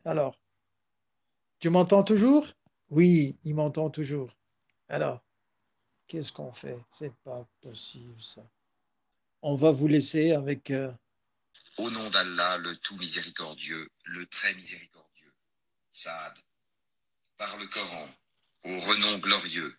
S2: Alors, tu m'entends toujours? Oui, il m'entend toujours. Alors, qu'est-ce qu'on fait? C'est pas possible, ça. On va vous laisser avec...
S1: Au nom d'Allah, le tout miséricordieux, le très miséricordieux. Saad, par le Coran, au renom glorieux,